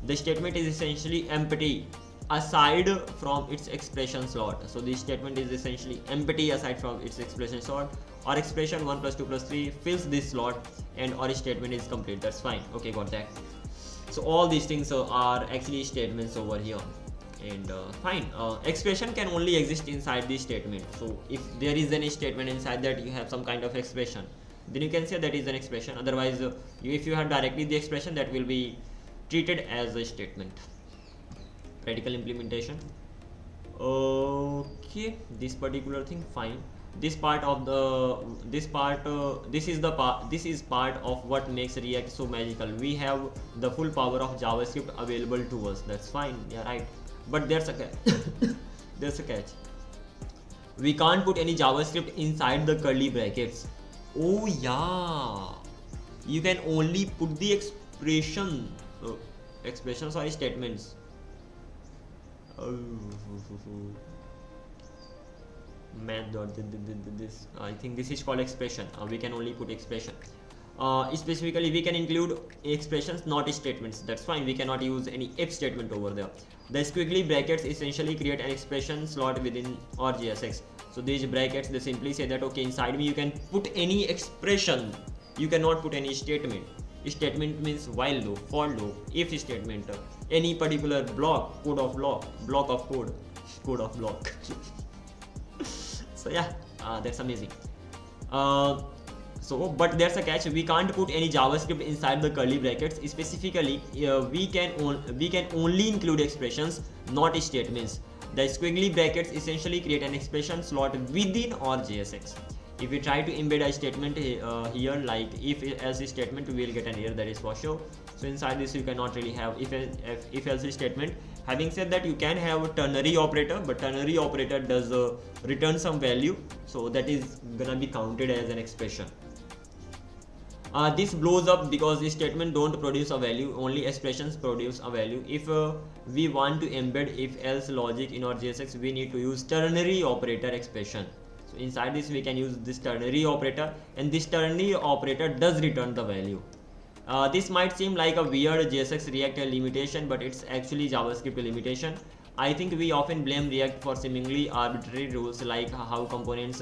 The statement is essentially empty aside from its expression slot. So this statement is essentially empty aside from its expression slot. Our expression 1 plus 2 plus 3 fills this slot, and our statement is complete. That's fine. Okay, got that. So all these things are actually statements over here, and fine. Expression can only exist inside this statement. So if there is any statement inside that you have some kind of expression, then you can say that is an expression. Otherwise, if you have directly the expression, that will be treated as a statement. Practical implementation. Okay, this particular thing, fine. This is part of what makes React so magical. We have the full power of JavaScript available to us. That's fine, yeah, right. But there's a catch. There's a catch. We can't put any JavaScript inside the curly brackets. Oh yeah, you can only put the expressions or statements. This I think this is called expression. We can only put expression. Specifically, we can include expressions, not statements. That's fine. We cannot use any if statement over there. The squiggly brackets essentially create an expression slot within our JSX. So these brackets, they simply say that okay, inside me you can put any expression. You cannot put any statement. Statement means while loop, for loop, if statement, any particular block, code of block, block of code, code of block. So yeah, that's amazing. But there's a catch. We can't put any JavaScript inside the curly brackets. Specifically, we can only include expressions, not statements. The squiggly brackets essentially create an expression slot within our JSX. If we try to embed a statement here, like if else statement, we will get an error, that is for sure. So inside this you cannot really have if else statement. Having said that, you can have a ternary operator, but ternary operator does return some value, so that is gonna be counted as an expression. This blows up because the statement don't produce a value, only expressions produce a value. If we want to embed if else logic in our JSX, we need to use ternary operator expression. So inside this we can use this ternary operator, and this ternary operator does return the value. This might seem like a weird JSX React limitation, but it's actually JavaScript limitation. I think we often blame React for seemingly arbitrary rules, like how components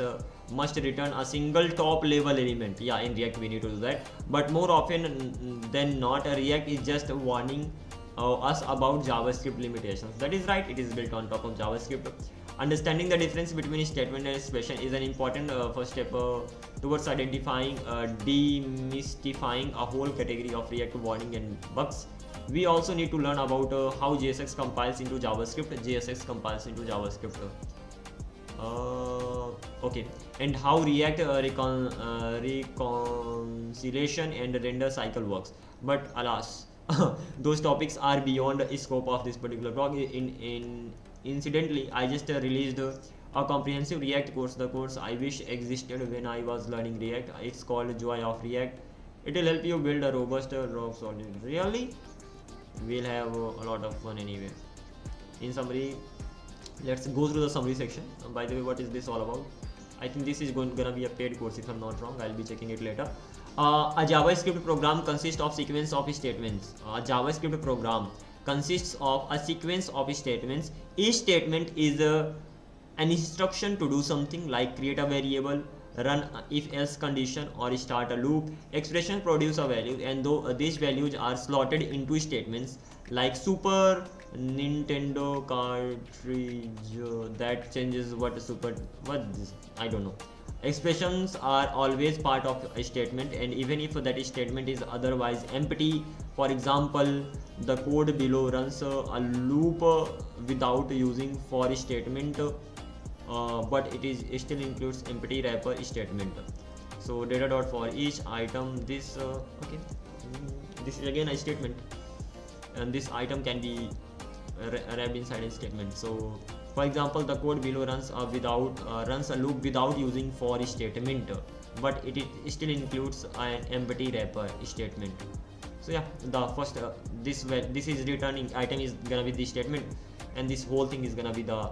must return a single top level element. Yeah, in React we need to do that, but more often than not, React is just warning us about JavaScript limitations. That is right, it is built on top of JavaScript. Understanding the difference between statement and expression is an important first step towards identifying, demystifying a whole category of React warning and bugs. We also need to learn about how JSX compiles into JavaScript. JSX compiles into JavaScript. Okay, and how React reconciliation and render cycle works. But alas, those topics are beyond the scope of this particular blog. Incidentally, I just released a comprehensive React course, the course I wish existed when I was learning React. It's called Joy of React. It will help you build a robust, rock solid. Really? We'll have a lot of fun anyway. In summary, let's go through the summary section. By the way, what is this all about? I think this is gonna be a paid course if I'm not wrong. I'll be checking it later. A JavaScript program consists of sequence of statements. A JavaScript program consists of a sequence of statements. Each statement is an instruction to do something like create a variable, run if else condition, or start a loop. Expressions produce a value, and though these values are slotted into statements like Super Nintendo cartridge that changes what this, I don't know. Expressions are always part of a statement, and even if that statement is otherwise empty. For example, the code below runs a loop without using for statement, but it still includes empty wrapper statement. So data dot for each item. This okay, this is again a statement, and this item can be wrapped inside a statement. So for example, the code below runs a loop without using for statement, but it still includes an empty wrapper statement. So yeah, the first this is returning item is gonna be the statement, and this whole thing is gonna be the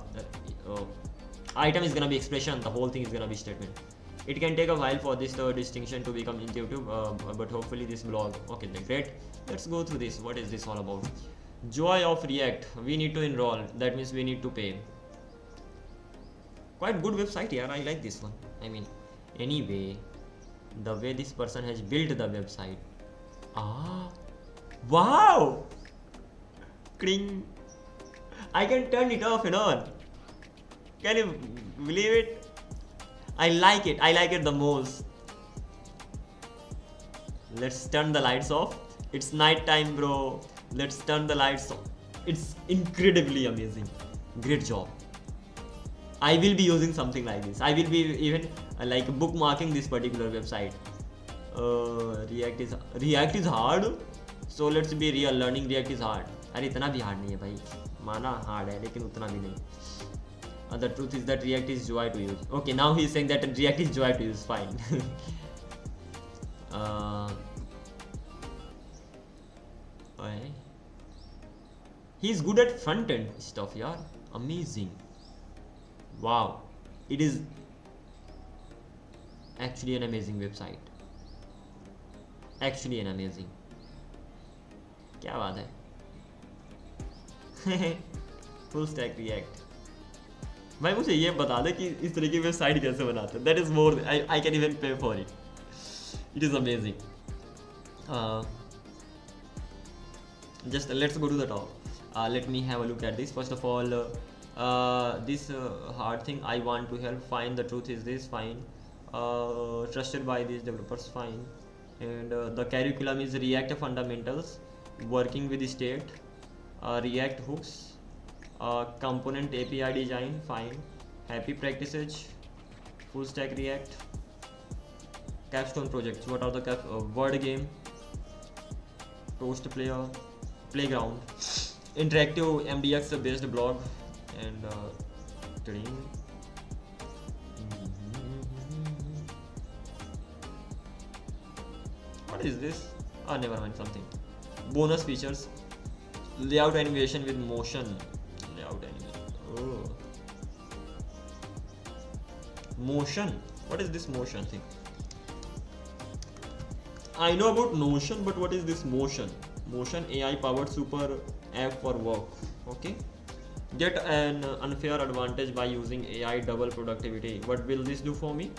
item is gonna be expression. The whole thing is gonna be statement. It can take a while for this distinction to become intuitive, but hopefully this blog. Okay, then great. Let's go through this. What is this all about? Joy of React. We need to enroll. That means we need to pay. Quite good website here. I like this one. I mean, anyway, the way this person has built the website. Ah, wow! Cling. I can turn it off and on. Can you believe it? I like it. I like it the most. Let's turn the lights off. It's night time, bro. Let's turn the lights off. It's incredibly amazing. Great job. I will be using something like this. I will be even like bookmarking this particular website. React is hard. So let's be real. Learning React is hard. अरे इतना भी hard नहीं है भाई. माना hard है लेकिन उतना भी नहीं. The truth is that React is joy to use. Okay, now he's saying that React is joy to use. Fine. He's good at front end stuff, yeah. Amazing. Wow, it is actually an amazing website. Actually an amazing. क्या बात है? Full stack React. भाई मुझे ये बता दे कि इस तरह की वेबसाइट कैसे बनाते हैं. That is more. I can even pay for it. It is amazing. Just let's go to the top. Let me have a look at this. First of all, this hard thing I want to help. Fine. The truth is this. Fine. Trusted by these developers. Fine. And the curriculum is React fundamentals, working with state, React hooks, component API design. Fine. Happy practices, full stack React, capstone projects. What are the word game, toast player, playground, interactive MDX based blog, and trading. What is this? Never mind. Something. Bonus features, layout animation with motion. Layout animation. Oh. Motion. What is this motion thing? I know about Notion, but what is this motion? Motion AI powered super app for work. Okay. Get an unfair advantage by using AI, double productivity. What will this do for me?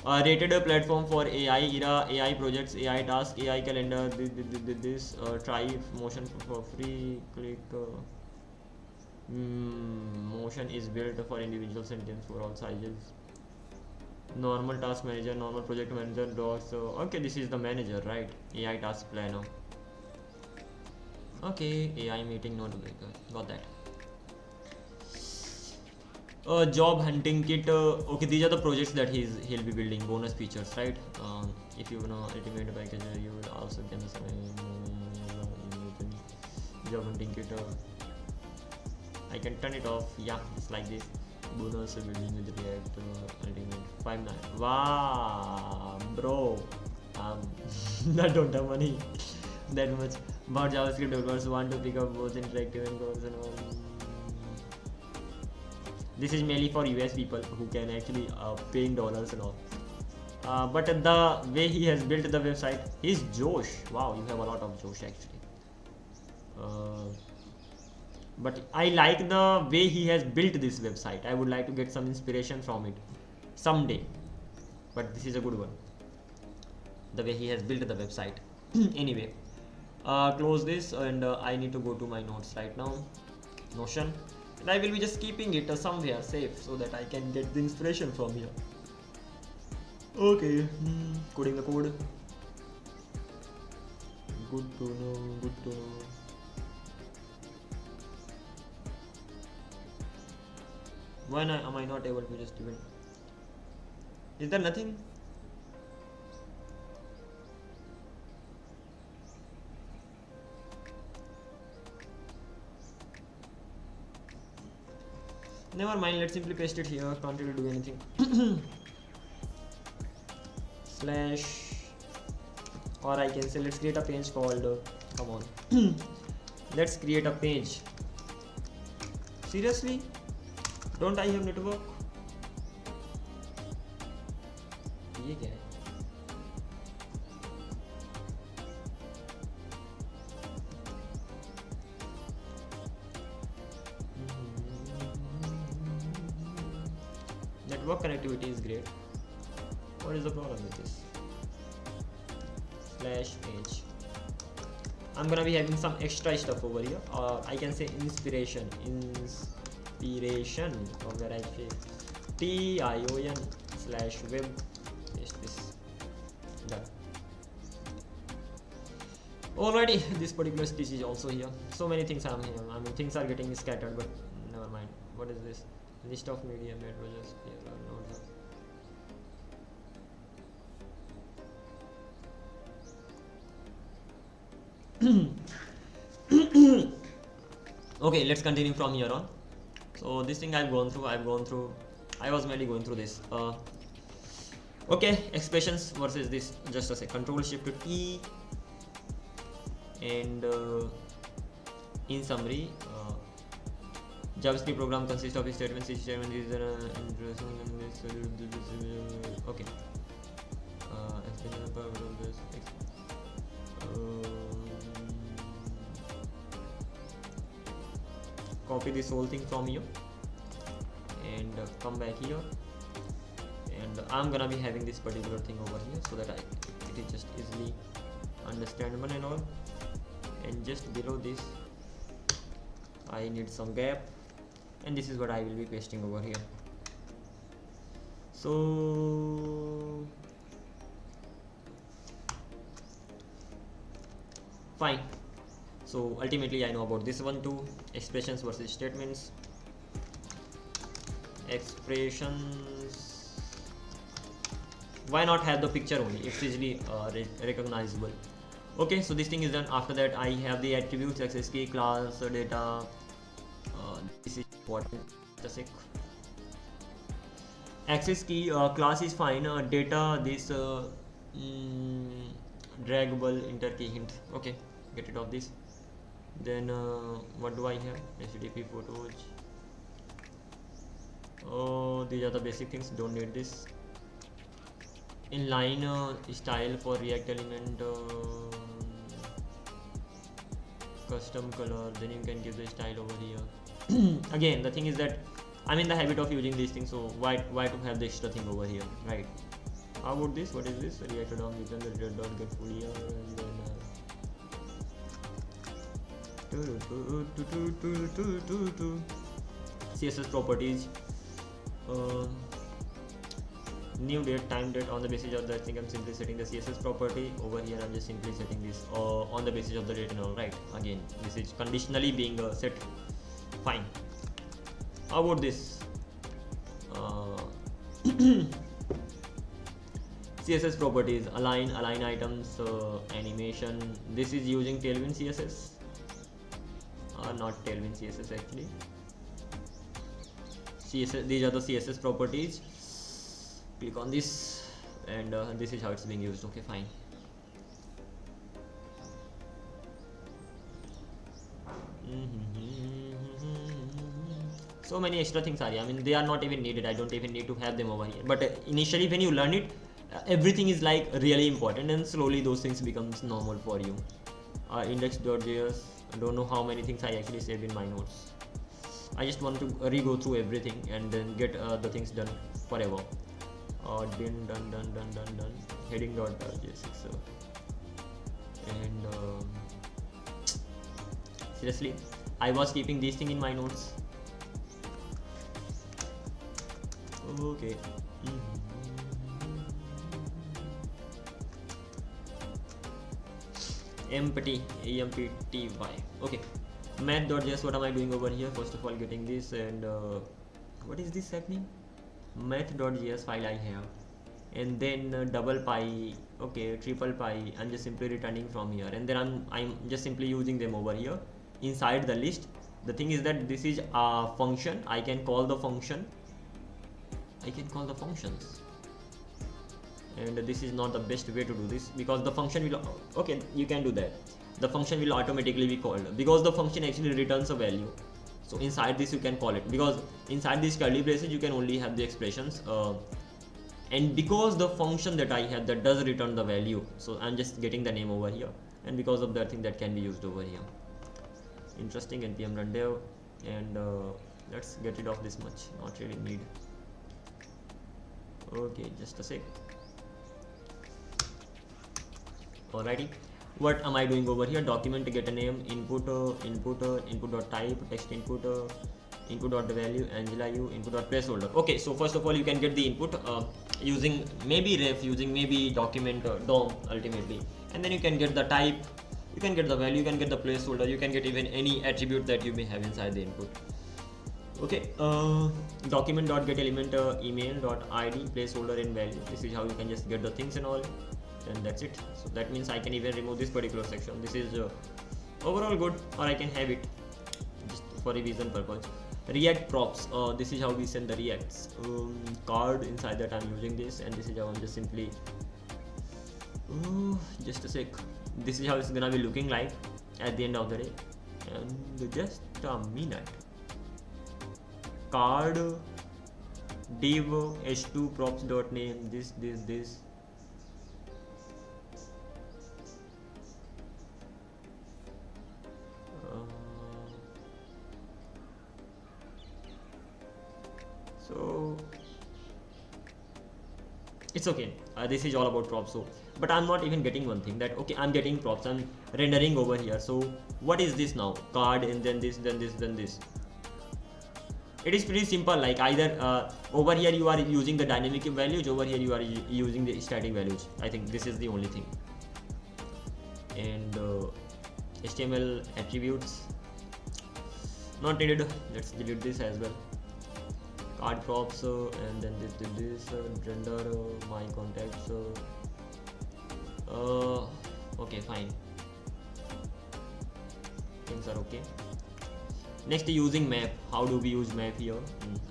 Rated a platform for AI era, AI projects, AI tasks, AI calendar. This try motion for free. Click. Motion is built for individual sentence for all sizes. Normal task manager, normal project manager, docs. Okay, this is the manager, right? AI task planner. Okay, AI meeting notifier. Got that. Job hunting kit. Okay, these are the projects that he'll be building. Bonus features, right? If you know ultimate package, you will also get some job hunting kit. I can turn it off. Yeah, it's like this. Bonus building with React ultimate 5.9. Wow, bro. I don't have money that much. But JavaScript developers want to pick up both interactive and course and all. This is mainly for US people who can actually pay in dollars and all. But the way he has built the website, he's Josh. Wow, you have a lot of Josh actually. But I like the way he has built this website. I would like to get some inspiration from it someday. But this is a good one. The way he has built the website. Anyway, close this, and I need to go to my notes right now. Notion. And I will be just keeping it somewhere safe so that I can get the inspiration from here. Okay, coding the code. Good to know, good to know. Why am I not able to just even? Is there nothing? Never mind, let's simply paste it here. Can't really do anything. Slash, or I can say let's create a page called come on. Let's create a page. Seriously? Don't I have network? ये क्या है? Network connectivity is great. What is the problem with this? Slash page. I'm gonna be having some extra stuff over here, or I can say inspiration. Inspiration, or where I say tion/web. Paste this. Done. Already, this particular stitch is also here. So many things are here. I mean, things are getting scattered, but never mind. What is this? List of media methodologies here or not. Okay, let's continue from here on. So this thing I've gone through. I was mainly going through this. Okay, expressions versus this. Just a sec. Control Shift T. And in summary, JavaScript program consists of statements. Each statement is okay. Copy this whole thing from here and come back here, and I'm gonna be having this particular thing over here so that it is just easily understandable and all. And just below this I need some gap, and this is what I will be pasting over here. So fine. So ultimately I know about this one too. Expressions versus statements. Expressions, why not have the picture only? It's easily recognizable. Okay, so this thing is done. After that I have the attributes, access key, class, data. This is important. Access key, class is fine. Data, this draggable enter key hint. Okay, get rid of this. Then what do I have? HTTP photos. Oh, these are the basic things, don't need this. Inline style for React element, custom color, then you can give the style over here. Again, the thing is that I'm in the habit of using these things, so why to have the extra thing over here, right? How about this? What is this? React DOM, you can get full here, and then CSS properties, new date, time date. On the basis of that thing, I'm simply setting the CSS property over here. I'm just simply setting this on the basis of the date and all, right? Again, this is conditionally being set. Fine. How about this? CSS properties, align items, animation. This is using Tailwind CSS. Not Tailwind CSS actually. CSS, these are the CSS properties. Click on this, and this is how it's being used. Okay, fine. so many extra things are here. I mean, they are not even needed. I don't even need to have them over here. But initially when you learn it, everything is like really important, and slowly those things becomes normal for you. Index.js, I don't know how many things I actually saved in my notes. I just want to re-go through everything and then get the things done forever. Done. Heading.js. And seriously, I was keeping these things in my notes. Okay. Empty. Okay. Math.js, what am I doing over here? First of all, getting this, and what is this happening? Math.js file I have, and then double pi, okay, triple pi. I'm just simply returning from here, and then I'm just simply using them over here inside the list. The thing is that this is a function. I can call the function. I can call the functions, and this is not the best way to do this, because the function will, okay, you can do that. The function will automatically be called because the function actually returns a value. So inside this you can call it, because inside these curly braces you can only have the expressions, and because the function that I have that does return the value, so I'm just getting the name over here, and because of that thing that can be used over here. Interesting. npm run dev, and let's get rid of this much, not really need. Okay, just a sec. Alrighty, what am I doing over here? Document, get a name, input.type, text input.value, AngelaU, input.placeholder. Okay, so first of all you can get the input using maybe ref, using maybe document DOM ultimately, and then you can get the type, you can get the value, you can get the placeholder, you can get even any attribute that you may have inside the input. Okay, document.getElement, email.id, placeholder and value. This is how you can just get the things and all, and that's it. So that means I can even remove this particular section. This is overall good, or I can have it just for revision purpose. React props, this is how we send the reacts. Card, inside that I'm using this, and this is how I'm just simply, just a sec, this is how it's gonna be looking like at the end of the day. And just a minute. Card div h2 props.name, this so it's okay. This is all about props. So but I'm not even getting one thing, that okay, I'm getting props, I'm rendering over here. So what is this now? Card, and then this, then this, then this. It is pretty simple, like either over here you are using the dynamic values, over here you are using the static values. I think this is the only thing. And HTML attributes not needed. Let's delete this as well. Card props, and then this render my contacts. Okay, fine, things are okay. Next, using map. How do we use map here?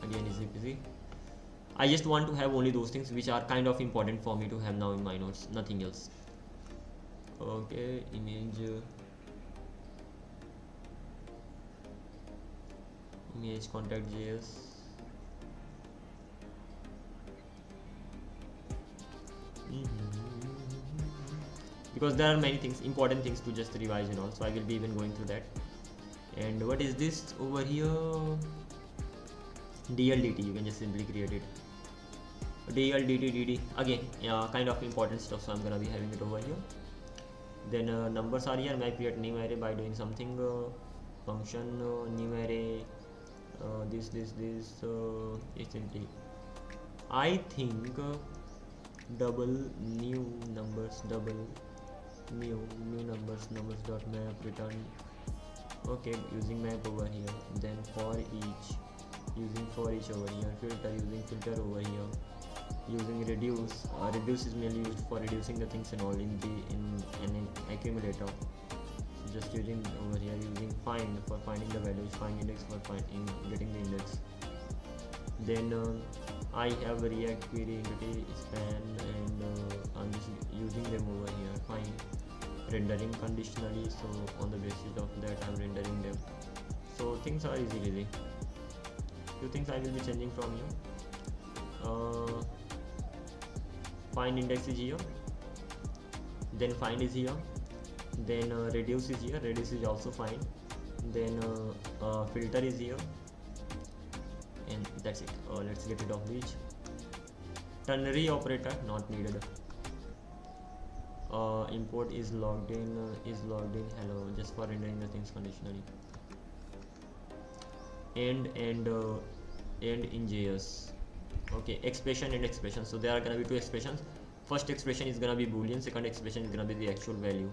Again, easy. I just want to have only those things which are kind of important for me to have now in my notes, nothing else. Okay, image contact.js. Because there are many things, important things to just revise and all, so I will be even going through that. And what is this over here? DLDT, you can just simply create it. DLDT again, yeah, kind of important stuff, so I'm gonna be having it over here. Then numbers are here. I create new array by doing something, function new array, this instantly. I think double new numbers, double new numbers.map return. Okay, using map over here, then for each, using for each over here, filter, using filter over here, using reduce. Reduce is mainly used for reducing the things and all in an accumulator. So just using over here, using find for finding the values, find index for getting the index. Then I have React query, entity, span, and I'm just using them over here. Find, rendering conditionally, so on the basis of that I'm rendering them. So things are easy. Few things I will be changing from here. Find index is here, then find is here, then reduce is here, reduce is also fine, then filter is here, and that's it. Let's get rid of which. Ternary operator not needed. Import is logged in, hello, just for rendering the things conditionally. End in JS. Okay, expression and expression. So there are gonna be two expressions. First expression is gonna be boolean, second expression is gonna be the actual value.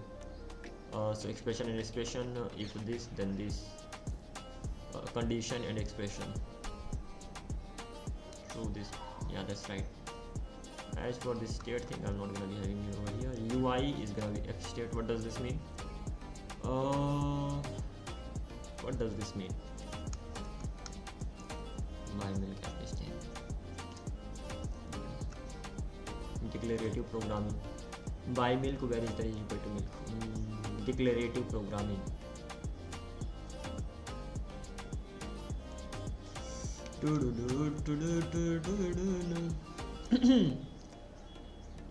So expression and expression, if this then this, condition and expression. So this, yeah, that's right. As for this state thing, I'm not gonna be having it over here. UI is gonna be F state. What does this mean? What does this mean? My milk application. Declarative programming. Buy milk, where is the equal to milk? Declarative programming.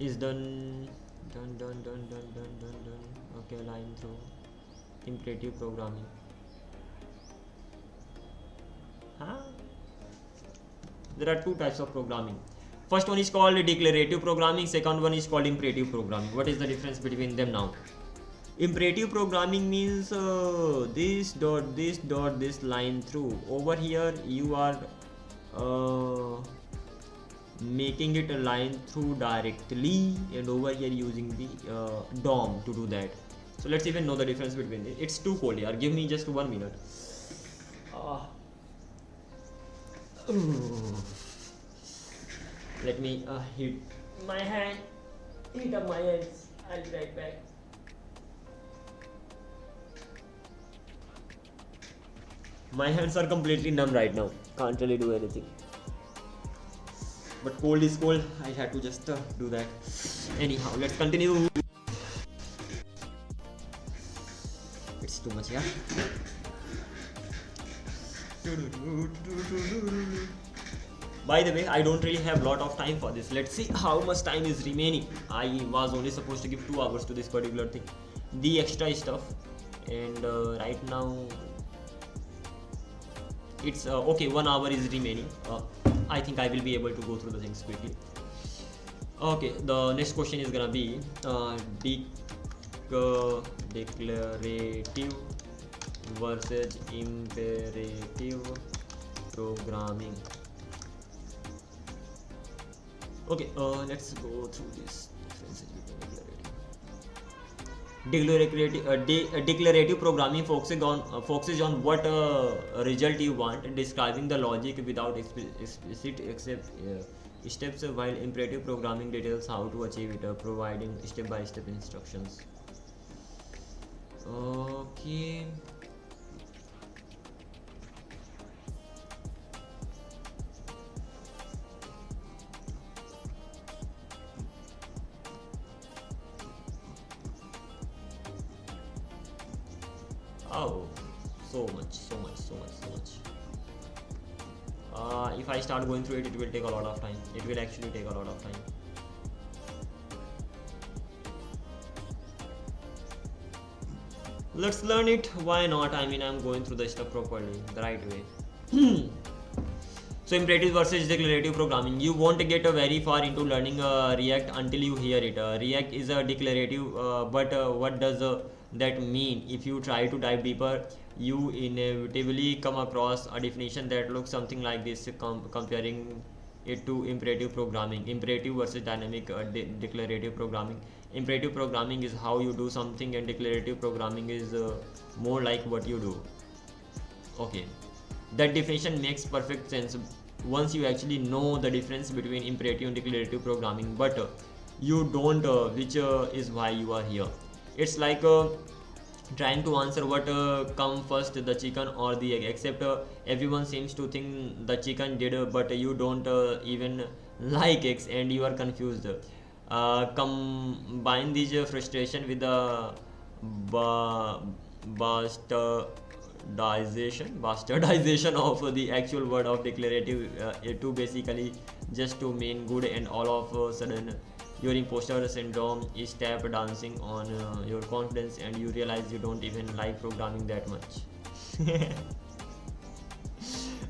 Is done. Okay, line through. Imperative programming. There are two types of programming. First one is called declarative programming, second one is called imperative programming. What is the difference between them now? Imperative programming means this line through. Over here you are making it a line through directly, and over here using the DOM to do that. So let's even know the difference between it. It's too cold here. Give me just 1 minute. Let me heat my hand, heat up my hands. I'll be right back. My hands are completely numb right now. Can't really do anything. But cold is cold. I had to just do that. Anyhow, let's continue. It's too much, yeah. By the way, I don't really have a lot of time for this. Let's see how much time is remaining. I was only supposed to give 2 hours to this particular thing, the extra stuff, and right now it's okay, 1 hour is remaining. I think I will be able to go through the things quickly. Okay, the next question is gonna be declarative versus imperative programming. Okay, let's go through this differences between declarative programming focuses on what result you want, describing the logic without explicit steps, while imperative programming details how to achieve it, providing step-by-step instructions. Okay. Oh, so much. If I start going through it, it will take a lot of time. It will actually take a lot of time. Let's learn it. Why not? I mean, I'm going through the stuff properly, the right way. So imperative versus declarative programming. You won't get very far into learning React until you hear it. React is a declarative, but what does that mean? If you try to dive deeper, you inevitably come across a definition that looks something like this, comparing it to imperative programming. Imperative versus dynamic declarative programming. Imperative programming is how you do something, and declarative programming is more like what you do. Okay, that definition makes perfect sense once you actually know the difference between imperative and declarative programming, but you don't, which is why you are here. It's like trying to answer what come first, the chicken or the egg, except everyone seems to think the chicken did, but you don't even like eggs and you are confused. Combine this frustration with the bastardization of the actual word of declarative to basically just to mean good, and all of a sudden your imposter syndrome is tap dancing on your confidence, and you realize you don't even like programming that much.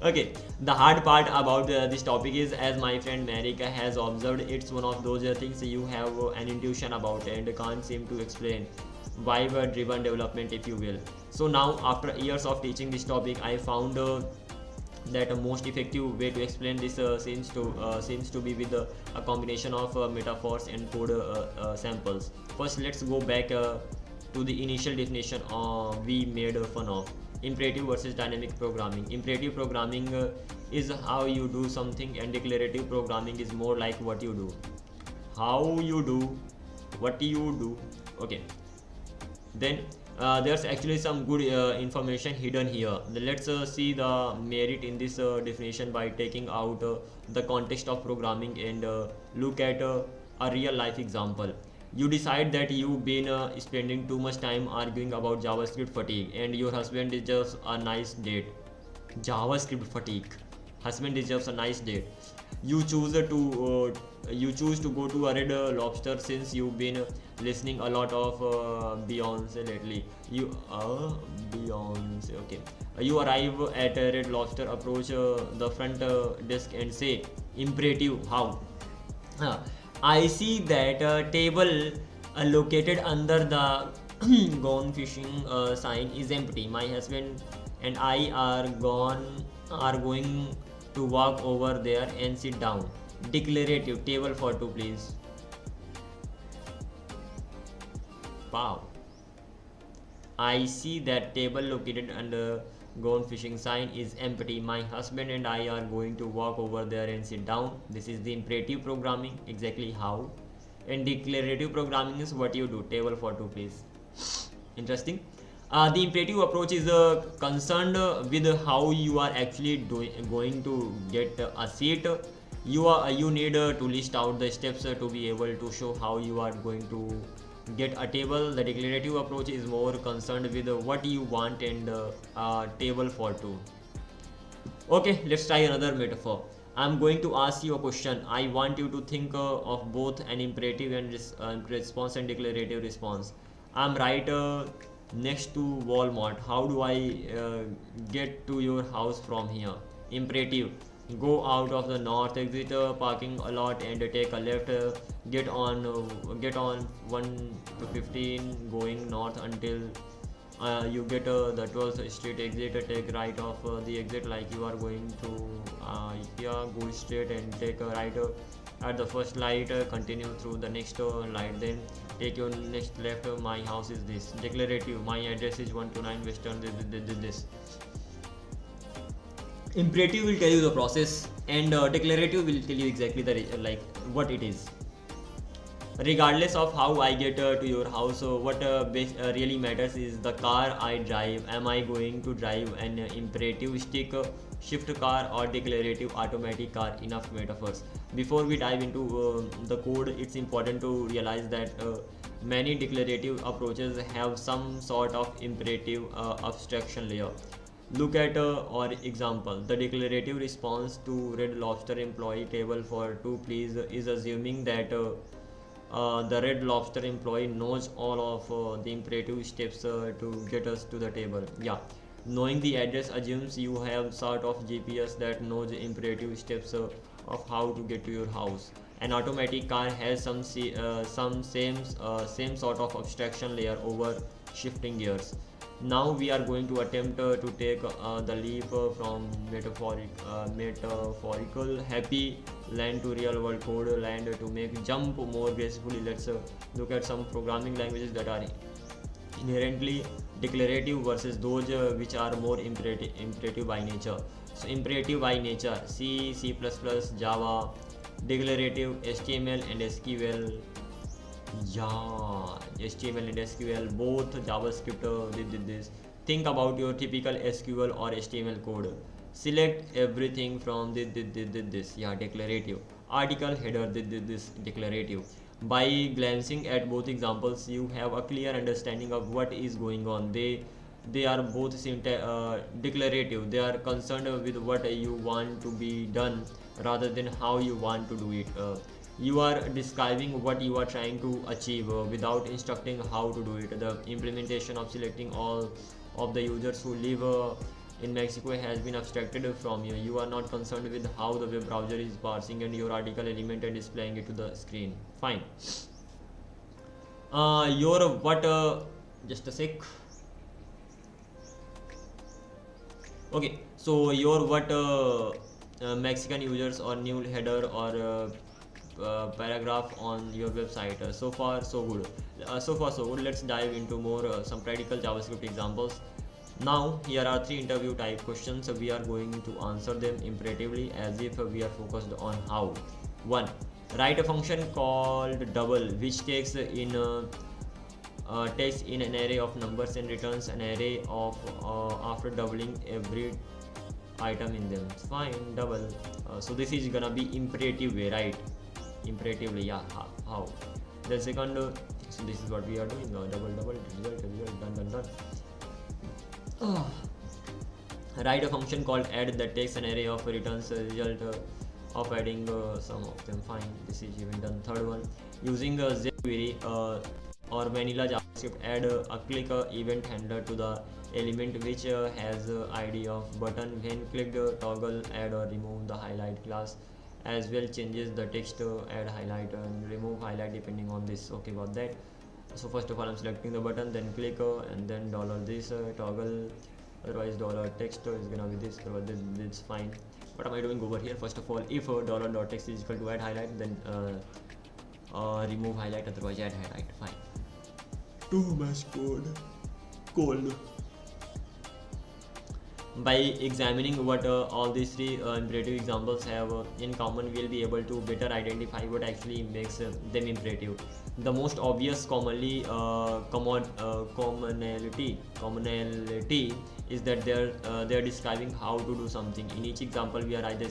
Okay, the hard part about this topic is, as my friend Marika has observed, it's one of those things you have an intuition about and can't seem to explain. Vibe driven development, if you will. So now, after years of teaching this topic, I found that a most effective way to explain this seems to be with a combination of metaphors and code samples. First, let's go back to the initial definition we made fun of: imperative versus dynamic programming. Imperative programming is how you do something, and declarative programming is more like what you do, how you do, what you do. Okay, then there's actually some good information hidden here. Let's see the merit in this definition by taking out the context of programming and look at a real life example. You decide that you've been spending too much time arguing about JavaScript fatigue, and your husband deserves a nice date. JavaScript fatigue. Husband deserves a nice date. You choose to go to a Red Lobster since you've been listening a lot of Beyonce lately. Beyonce. Okay. You arrive at a Red Lobster, approach the front desk and say, "Imperative, how?" I see that table located under the gone fishing sign is empty. My husband and I are going to walk over there and sit down. Declarative, table for two, please. Wow. I see that table located under gone fishing sign is empty. My husband and I are going to walk over there and sit down. This is the imperative programming, exactly how. And declarative programming is what you do. Table for two, please. Interesting. The imperative approach is concerned with how you are actually going to get a seat. You need to list out the steps to be able to show how you are going to get a table. The declarative approach is more concerned with what you want and table for two. Okay, let's try another metaphor. I'm going to ask you a question. I want you to think of both an imperative and response and declarative response. I'm right next to Walmart. How do I get to your house from here? Imperative: go out of the north exit parking lot and take a left. Get on 1 to 15 going north until you get the 12th street exit. Take right off the exit like you are going to IKEA. Go straight and take a right at the first light. Continue through the next light, then take your next left. My house is this. Declarative: my address is 129 Western this. Imperative will tell you the process, and declarative will tell you exactly the what it is. Regardless of how I get to your house, what really matters is the car I drive. Am I going to drive an imperative stick shift car or declarative automatic car? Enough metaphors. Before we dive into the code, it's important to realize that many declarative approaches have some sort of imperative abstraction layer. Look at our example. The declarative response to Red Lobster employee table for two, please, is assuming that the Red Lobster employee knows all of the imperative steps to get us to the table. Yeah, knowing the address assumes you have sort of GPS that knows the imperative steps of how to get to your house. An automatic car has some same sort of abstraction layer over shifting gears. Now we are going to attempt to take the leap from metaphorical happy land to real world code land to make jump more gracefully. Let's look at some programming languages that are inherently declarative versus those which are more imperative by nature. So imperative by nature: C, C++, Java. Declarative: HTML and SQL. Yeah, HTML and SQL, both. JavaScript did this. Think about your typical SQL or HTML code. Select everything from this. Yeah, declarative. Article header this. Declarative. By glancing at both examples, you have a clear understanding of what is going on. They they are both declarative. They are concerned with what you want to be done rather than how you want to do it. You are describing what you are trying to achieve without instructing how to do it. The implementation of selecting all of the users who live in Mexico has been abstracted from you. You are not concerned with how the web browser is parsing and your article element and displaying it to the screen. Fine. Your what? Just a sec. Okay, so your what Mexican users or new header or paragraph on your website. So far so good. So good. Let's dive into more some practical JavaScript examples. Now here are 3 interview type questions. We are going to answer them imperatively as if we are focused on how. 1. Write a function called double which takes in an array of numbers and returns an array of after doubling every item in them. Fine, double. So this is gonna be imperative way, right? Imperatively, yeah. How? The second, so this is what we are doing. Double, result, done. Write a function called add that takes an array of returns a result of adding some of them. Fine, this is even done. Third one, using a jQuery or vanilla JavaScript, add a click event handler to the element which has ID of button. When clicked, toggle add or remove the highlight class, as well changes the text add highlight and remove highlight depending on this. Okay, got that. So first of all I'm selecting the button, then click and then $this toggle, otherwise $text is gonna be this, so this fine. What am I doing over here? First of all, if $text is equal to add highlight, then remove highlight, otherwise add highlight. Fine. Too much code. Cold. By examining what all these 3 imperative examples have in common, we'll be able to better identify what actually makes them imperative. The most obvious commonality is that they're describing how to do something. In each example, we are either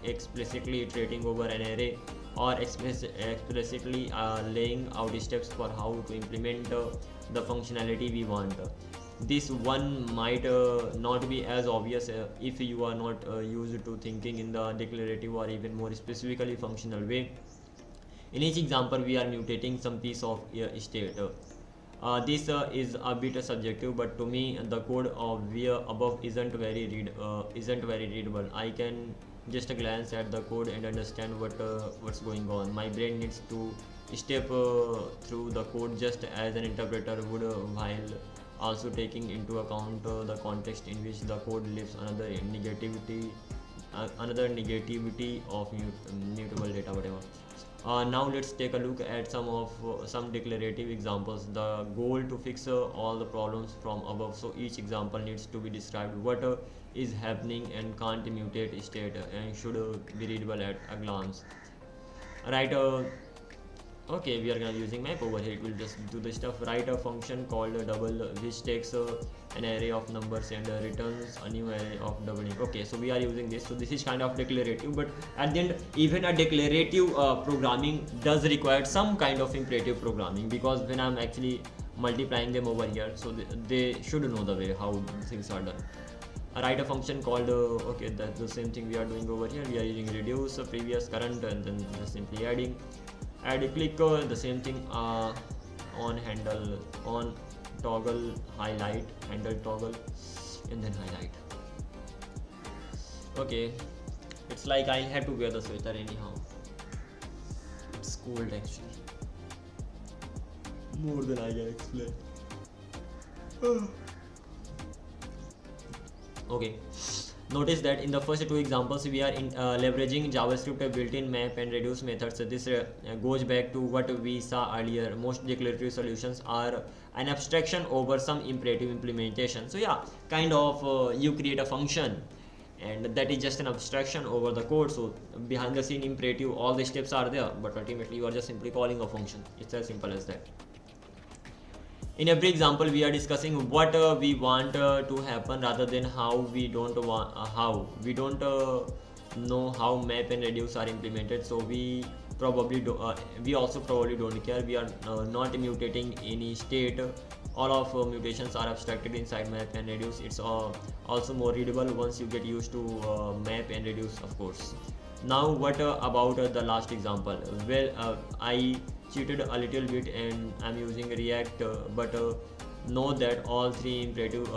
explicitly iterating over an array or explicitly laying out steps for how to implement the functionality we want. This one might not be as obvious if you are not used to thinking in the declarative or even more specifically functional way. In each example, we are mutating some piece of state. This is a bit subjective, but to me, the code of above isn't very readable. I can just glance at the code and understand what's going on. My brain needs to step through the code just as an interpreter would, while also taking into account the context in which the code lives. Another negativity of mutable data, whatever. Now let's take a look at some declarative examples. The goal to fix all the problems from above. So each example needs to be described what is happening and can't mutate state and should be readable at a glance. Right. Okay, we are gonna using map over here. It will just do the stuff. Write a function called double which takes an array of numbers and returns a new array of doubling. Okay, so we are using this. So this is kind of declarative, but at the end, even a declarative programming does require some kind of imperative programming, because when I'm actually multiplying them over here, so they should know the way how things are done. Write a function called okay, that's the same thing we are doing over here. We are using reduce previous current and then just simply add a click, the same thing on toggle highlight, handle toggle and then highlight. Okay, it's like I have to wear the sweater anyhow. It's cold actually, more than I can explain. Okay, notice that in the first 2 examples we are leveraging JavaScript built-in map and reduce methods. This goes back to what we saw earlier. Most declarative solutions are an abstraction over some imperative implementation. So yeah, kind of you create a function and that is just an abstraction over the code. So behind the scene imperative, all the steps are there, but ultimately you are just simply calling a function. It's as simple as that. In every example, we are discussing what we want to happen rather than how we don't want know how map and reduce are implemented. So we also probably don't care. We are not mutating any state All of mutations are abstracted inside map and reduce. It's also more readable once you get used to map and reduce, of course. Now what about the last example? Well, I cheated a little bit and I'm using React, but know that all three imperative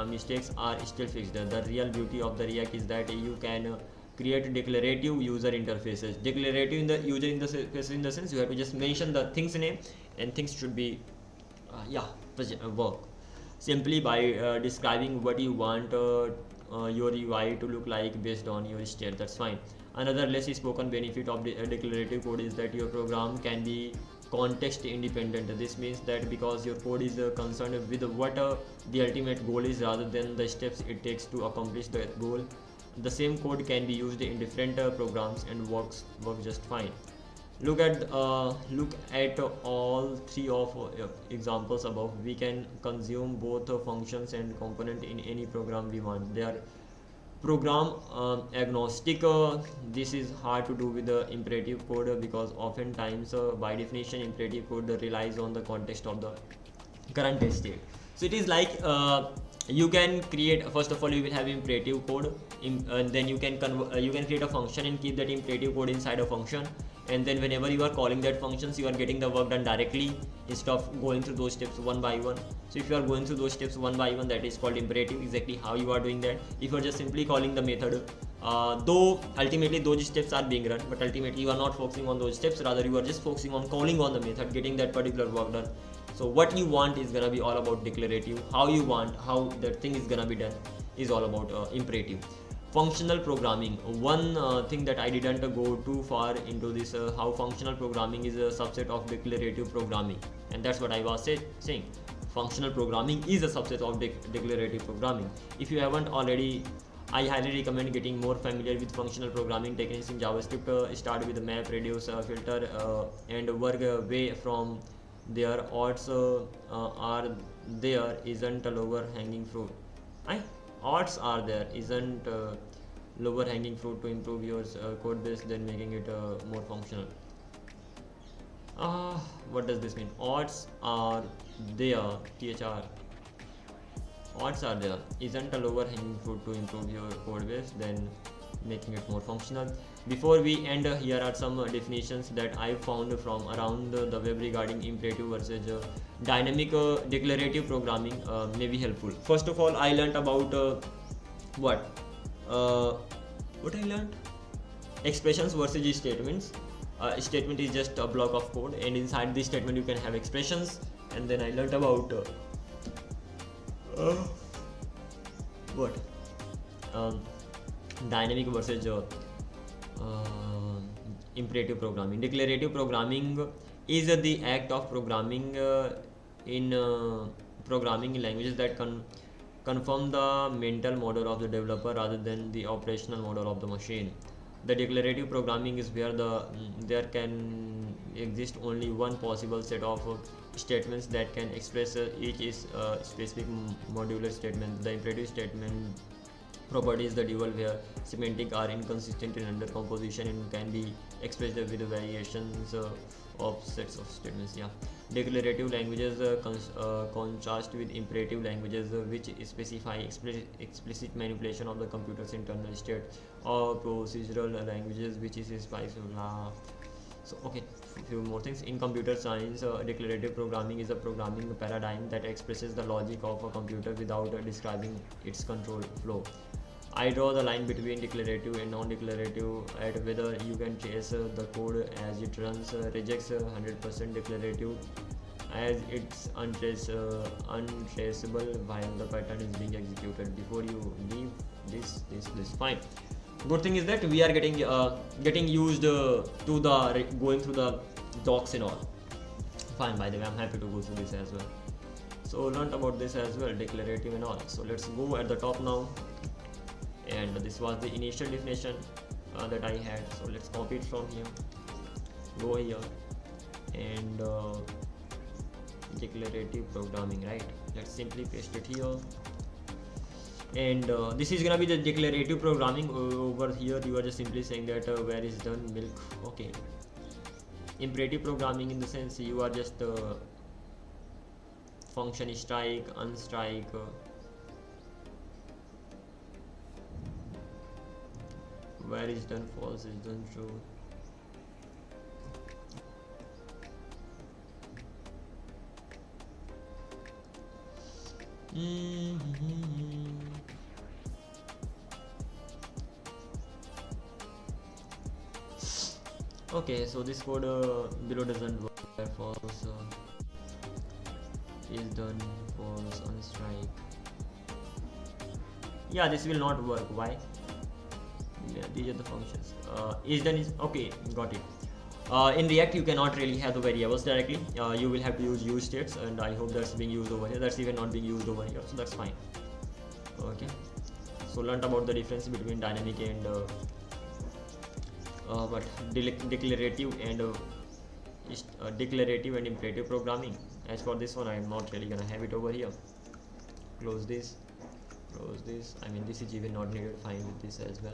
mistakes are still fixed. The real beauty of the React is that you can create declarative user interfaces. Declarative in the user interface in the sense you have to just mention the thing's name and things should be work simply by describing what you want your UI to look like based on your state. That's fine. Another less spoken benefit of the declarative code is that your program can be context independent. This means that because your code is concerned with what the ultimate goal is rather than the steps it takes to accomplish that goal, the same code can be used in different programs and work just fine. Look at all three of examples above. We can consume both functions and component in any program we want. They are program agnostic. This is hard to do with the imperative code because oftentimes by definition imperative code relies on the context of the current state. So it is like you can create, first of all you will have imperative code, and then you can create a function and keep that imperative code inside a function, and then whenever you are calling that functions you are getting the work done directly instead of going through those steps one by one. So if you are going through those steps one by one, that is called imperative. Exactly how you are doing that. If you are just simply calling the method, though ultimately those steps are being run, but ultimately you are not focusing on those steps, rather you are just focusing on calling on the method, getting that particular work done. So what you want is gonna be all about declarative. How that thing is gonna be done is all about imperative. Functional programming. One thing that I didn't go too far into this, how functional programming is a subset of declarative programming, and that's what I was saying. Functional programming is a subset of declarative programming. If you haven't already, I highly recommend getting more familiar with functional programming techniques in JavaScript. Start with map, reduce, filter, and work way from there. Odds are there isn't a lower hanging fruit. Odds are there isn't lower hanging fruit to improve your code base than making it more functional. What does this mean? Odds are there, THR. Odds are there isn't a lower hanging fruit to improve your code base than making it more functional. Before we end, here are some definitions that I found from around the web regarding imperative versus dynamic declarative programming may be helpful. First of all, I learned about what I learned? Expressions versus statements. Statement is just a block of code, and inside this statement you can have expressions. And then I learned about dynamic versus imperative programming. Declarative programming is the act of programming in programming languages that confirm the mental model of the developer rather than the operational model of the machine. The declarative programming is where there can exist only one possible set of statements that can express each is specific modular statement. The imperative statement properties the dual where semantic are inconsistent in under composition and can be expressed with variations of sets of statements. Declarative languages contrast with imperative languages which specify explicit manipulation of the computer's internal state, or procedural languages which is specify. So okay, few more things. In computer science, declarative programming is a programming paradigm that expresses the logic of a computer without describing its control flow. I draw the line between declarative and non-declarative at whether you can trace the code as it runs. Rejects 100% declarative as it's untraceable while the pattern is being executed. Before you leave this fine. Good thing is that we are getting used to the going through the docs and all. Fine, by the way, I'm happy to go through this as well. So learned about this as well, declarative and all. So let's go at the top now. And this was the initial definition that I had. So let's copy it from here, go here, and declarative programming, right? Let's simply paste it here. And this is gonna be the declarative programming. Over here you are just simply saying that where is done milk. Okay. Imperative programming in the sense you are just function strike, unstrike, where is done false, is done true. Okay, so this code below doesn't work. Where false is done false, unstrike. Yeah, this will not work. Why? Yeah, these are the functions. Is done is okay. Got it. In React, you cannot really have the variables directly. You will have to use use states, and I hope that's being used over here. That's even not being used over here, so that's fine. Okay. So learned about the difference between dynamic and declarative and imperative programming. As for this one, I am not really gonna have it over here. Close this. Close this. I mean, this is even not needed. Fine with this as well.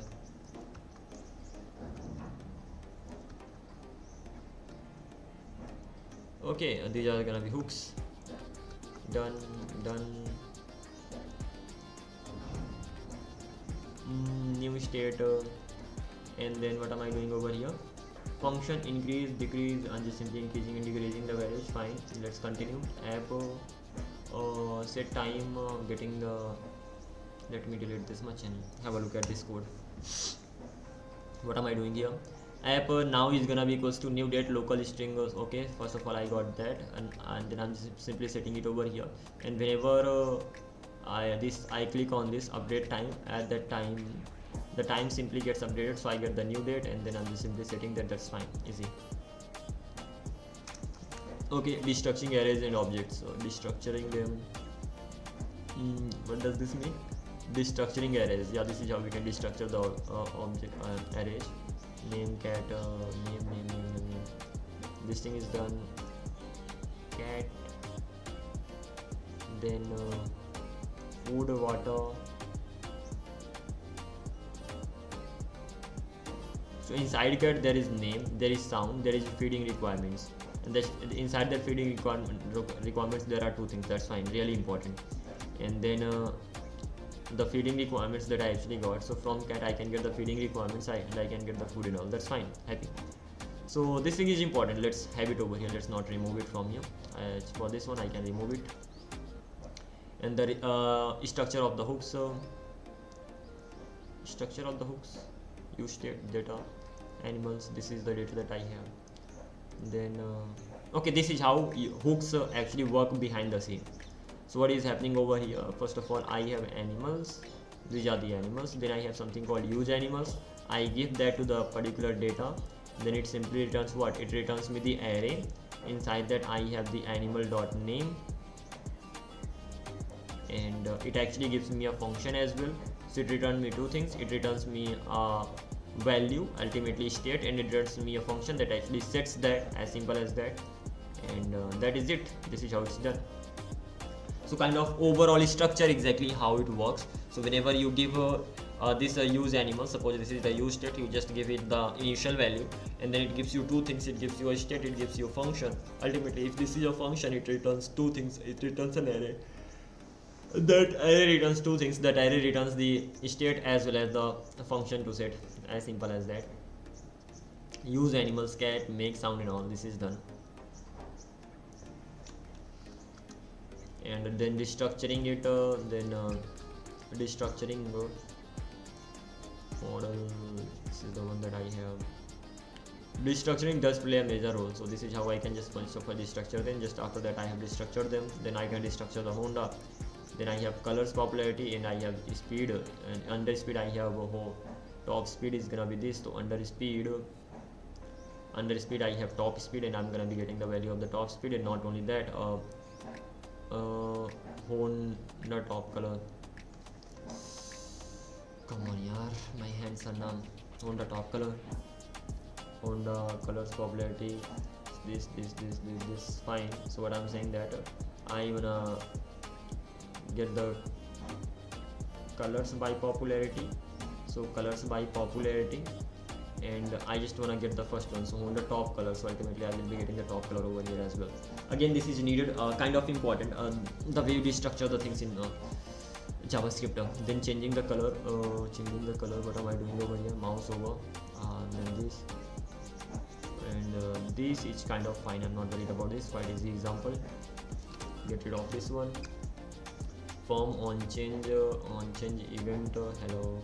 Okay, these are gonna be hooks. Done. New state, and then what am I doing over here? Function increase, decrease. I'm just simply increasing and decreasing the values. Fine. Let's continue. App set time, getting the. Let me delete this much and have a look at this code. What am I doing here? App now is gonna be equals to new date local string. Okay, first of all I got that, and then I'm simply setting it over here, and whenever I click on this update time, at that time the time simply gets updated, so I get the new date, and then I'm just simply setting that. That's fine, easy. Okay, destructuring arrays and objects. So destructuring them, what does this mean? Destructuring arrays. Yeah, this is how we can destructure the object arrays. Name cat, name. This thing is done. Cat. Then food, water. So inside cat there is name, there is sound, there is feeding requirements, and inside that feeding requirements there are two things. That's fine, really important. And then the feeding requirements that I actually got. So from cat I can get the feeding requirements, and I can get the food and all. That's fine, happy. So this thing is important. Let's have it over here. Let's not remove it from here. For this one I can remove it. And the structure of the hooks. Structure of the hooks. Use state, data, animals. This is the data that I have. Then okay, this is how hooks actually work behind the scene. So what is happening over here? First of all, I have animals. These are the animals. Then I have something called use animals. I give that to the particular data. Then it simply returns what? It returns me the array. Inside that I have the animal.name, and it actually gives me a function as well. So it returns me two things. It returns me a value, ultimately state, and it returns me a function that actually sets that, as simple as that. And that is it. This is how it's done. So kind of overall structure exactly how it works. So whenever you give this use animal, suppose this is the use state, you just give it the initial value, and then it gives you two things. It gives you a state, it gives you a function. Ultimately, if this is a function, it returns two things. It returns an array. That array returns two things. That array returns the state as well as the function to set. As simple as that. Use animals, cat, make sound and all. This is done. And then destructuring it, destructuring model. This is the one that I have. Destructuring does play a major role. So this is how I can just first of all destructure them. Just after that I have destructured them. Then I can destructure the Honda. Then I have colors popularity, and I have speed, and under speed I have top speed is gonna be this. So under speed I have top speed, and I'm gonna be getting the value of the top speed. And not only that, Honda top color. Come on, yaar, my hands are numb. Honda top color, Honda colors popularity. This. Fine. So what I'm saying that I wanna get the colors by popularity. So colors by popularity, and I just wanna get the first one. So Honda top color. So ultimately I will be getting the top color over here as well. again this is needed, kind of important, the way you destructure the things in JavaScript. Then changing the color, what am I doing over here? Mouse over, then this, and this is kind of fine, I'm not worried about this. Quite easy example, get rid of this one. Form on change event, hello,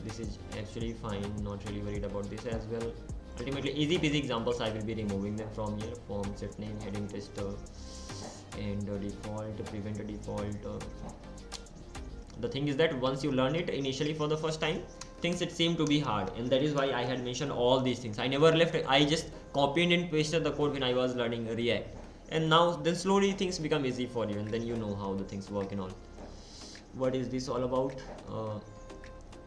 this is actually fine, not really worried about this as well. Ultimately easy peasy examples, I will be removing them from here. Form set name, heading tester, and default, prevent default. The thing is that once you learn it initially for the first time, things it seem to be hard, and that is why I had mentioned all these things. I never left it, I just copied and pasted the code when I was learning React, and now then slowly things become easy for you, and then you know how the things work and all. What is this all about?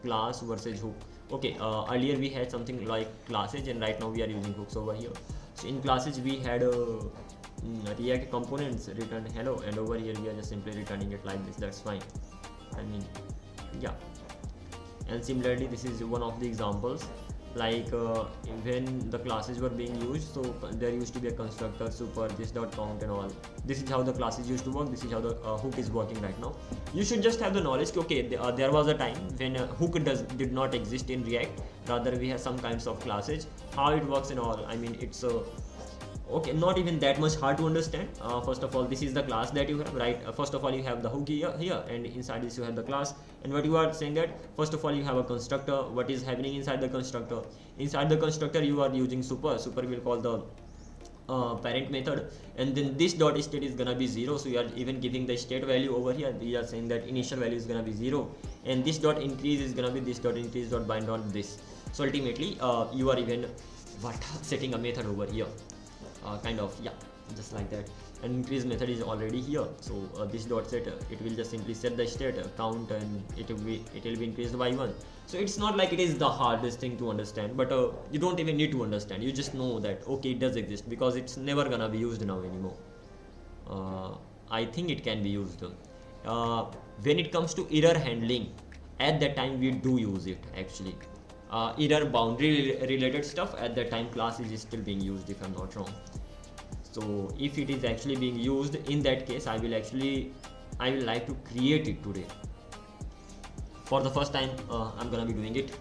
Class versus hook. Okay, earlier we had something like classes, and right now we are using hooks over here. So in classes we had React components return hello, and over here we are just simply returning it like this. That's fine, I mean, yeah. And similarly this is one of the examples, like when the classes were being used, so there used to be a constructor super this.count and all. This is how the classes used to work, this is how the hook is working right now. You should just have the knowledge, okay, there was a time when hook did not exist in React, rather we have some kinds of classes, how it works and all. I mean, it's okay, not even that much hard to understand. First of all, this is the class that you have, right? First of all, you have the hook here, and inside this you have the class. And what you are saying that, first of all, you have a constructor. What is happening inside the constructor? Inside the constructor, you are using super. Super will call the parent method, and then this dot state is gonna be 0. So you are even giving the state value over here. We are saying that initial value is gonna be 0, and this dot increase is gonna be this dot increase dot bind on this. So ultimately, you are even setting a method over here. Kind of, yeah, just like that. And increase method is already here, so this dot set, it will just simply set the state count, and it will be increased by 1. So it's not like it is the hardest thing to understand, but you don't even need to understand, you just know that okay, it does exist, because it's never gonna be used now anymore. I think it can be used when it comes to error handling. At that time we do use it actually. Error boundary related stuff, at that time class is still being used, if I'm not wrong. So if it is actually being used, in that case I will like to create it today. For the first time I'm gonna be doing it.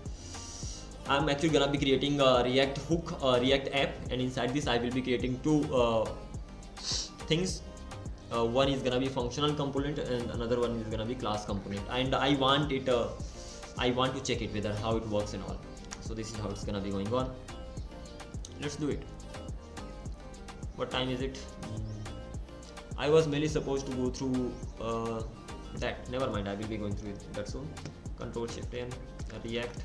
I'm actually gonna be creating a React hook, React app, and inside this I will be creating two things. One is gonna be functional component, and another one is gonna be class component, and I want to check it whether how it works and all. So this is how it's gonna be going on. Let's do it. What time is it? I was mainly supposed to go through that. Never mind, I will be going through it that soon. Control Shift N, React.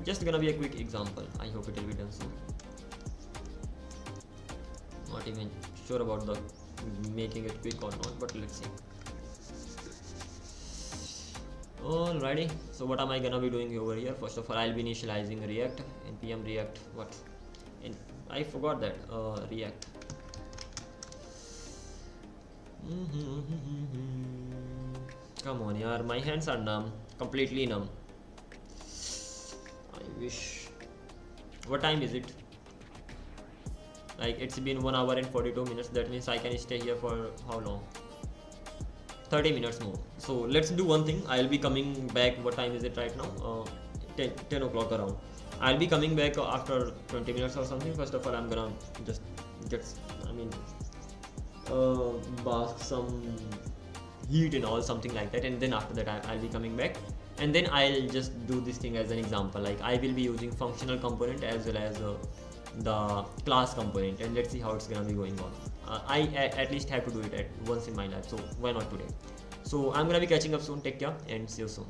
Just gonna be a quick example. I hope it will be done soon. Not even sure about the making it quick or not, but let's see. Alrighty, so what am I gonna be doing over here? First of all, I'll be initializing React, npm React, what? I forgot that, React. Come on, yaar, my hands are numb, completely numb. I wish. What time is it? Like, it's been 1 hour and 42 minutes, that means I can stay here for how long? 30 minutes more. So let's do one thing. I'll be coming back. What time is it right now? 10 o'clock around. I'll be coming back after 20 minutes or something. First of all, I'm gonna just get, bask some heat and all, something like that, and then after that I'll be coming back, and then I'll just do this thing as an example. Like, I will be using functional component as well as the class component, and let's see how it's gonna be going on. I at least have to do it once in my life, so why not today? So I'm gonna be catching up soon. Take care and see you soon.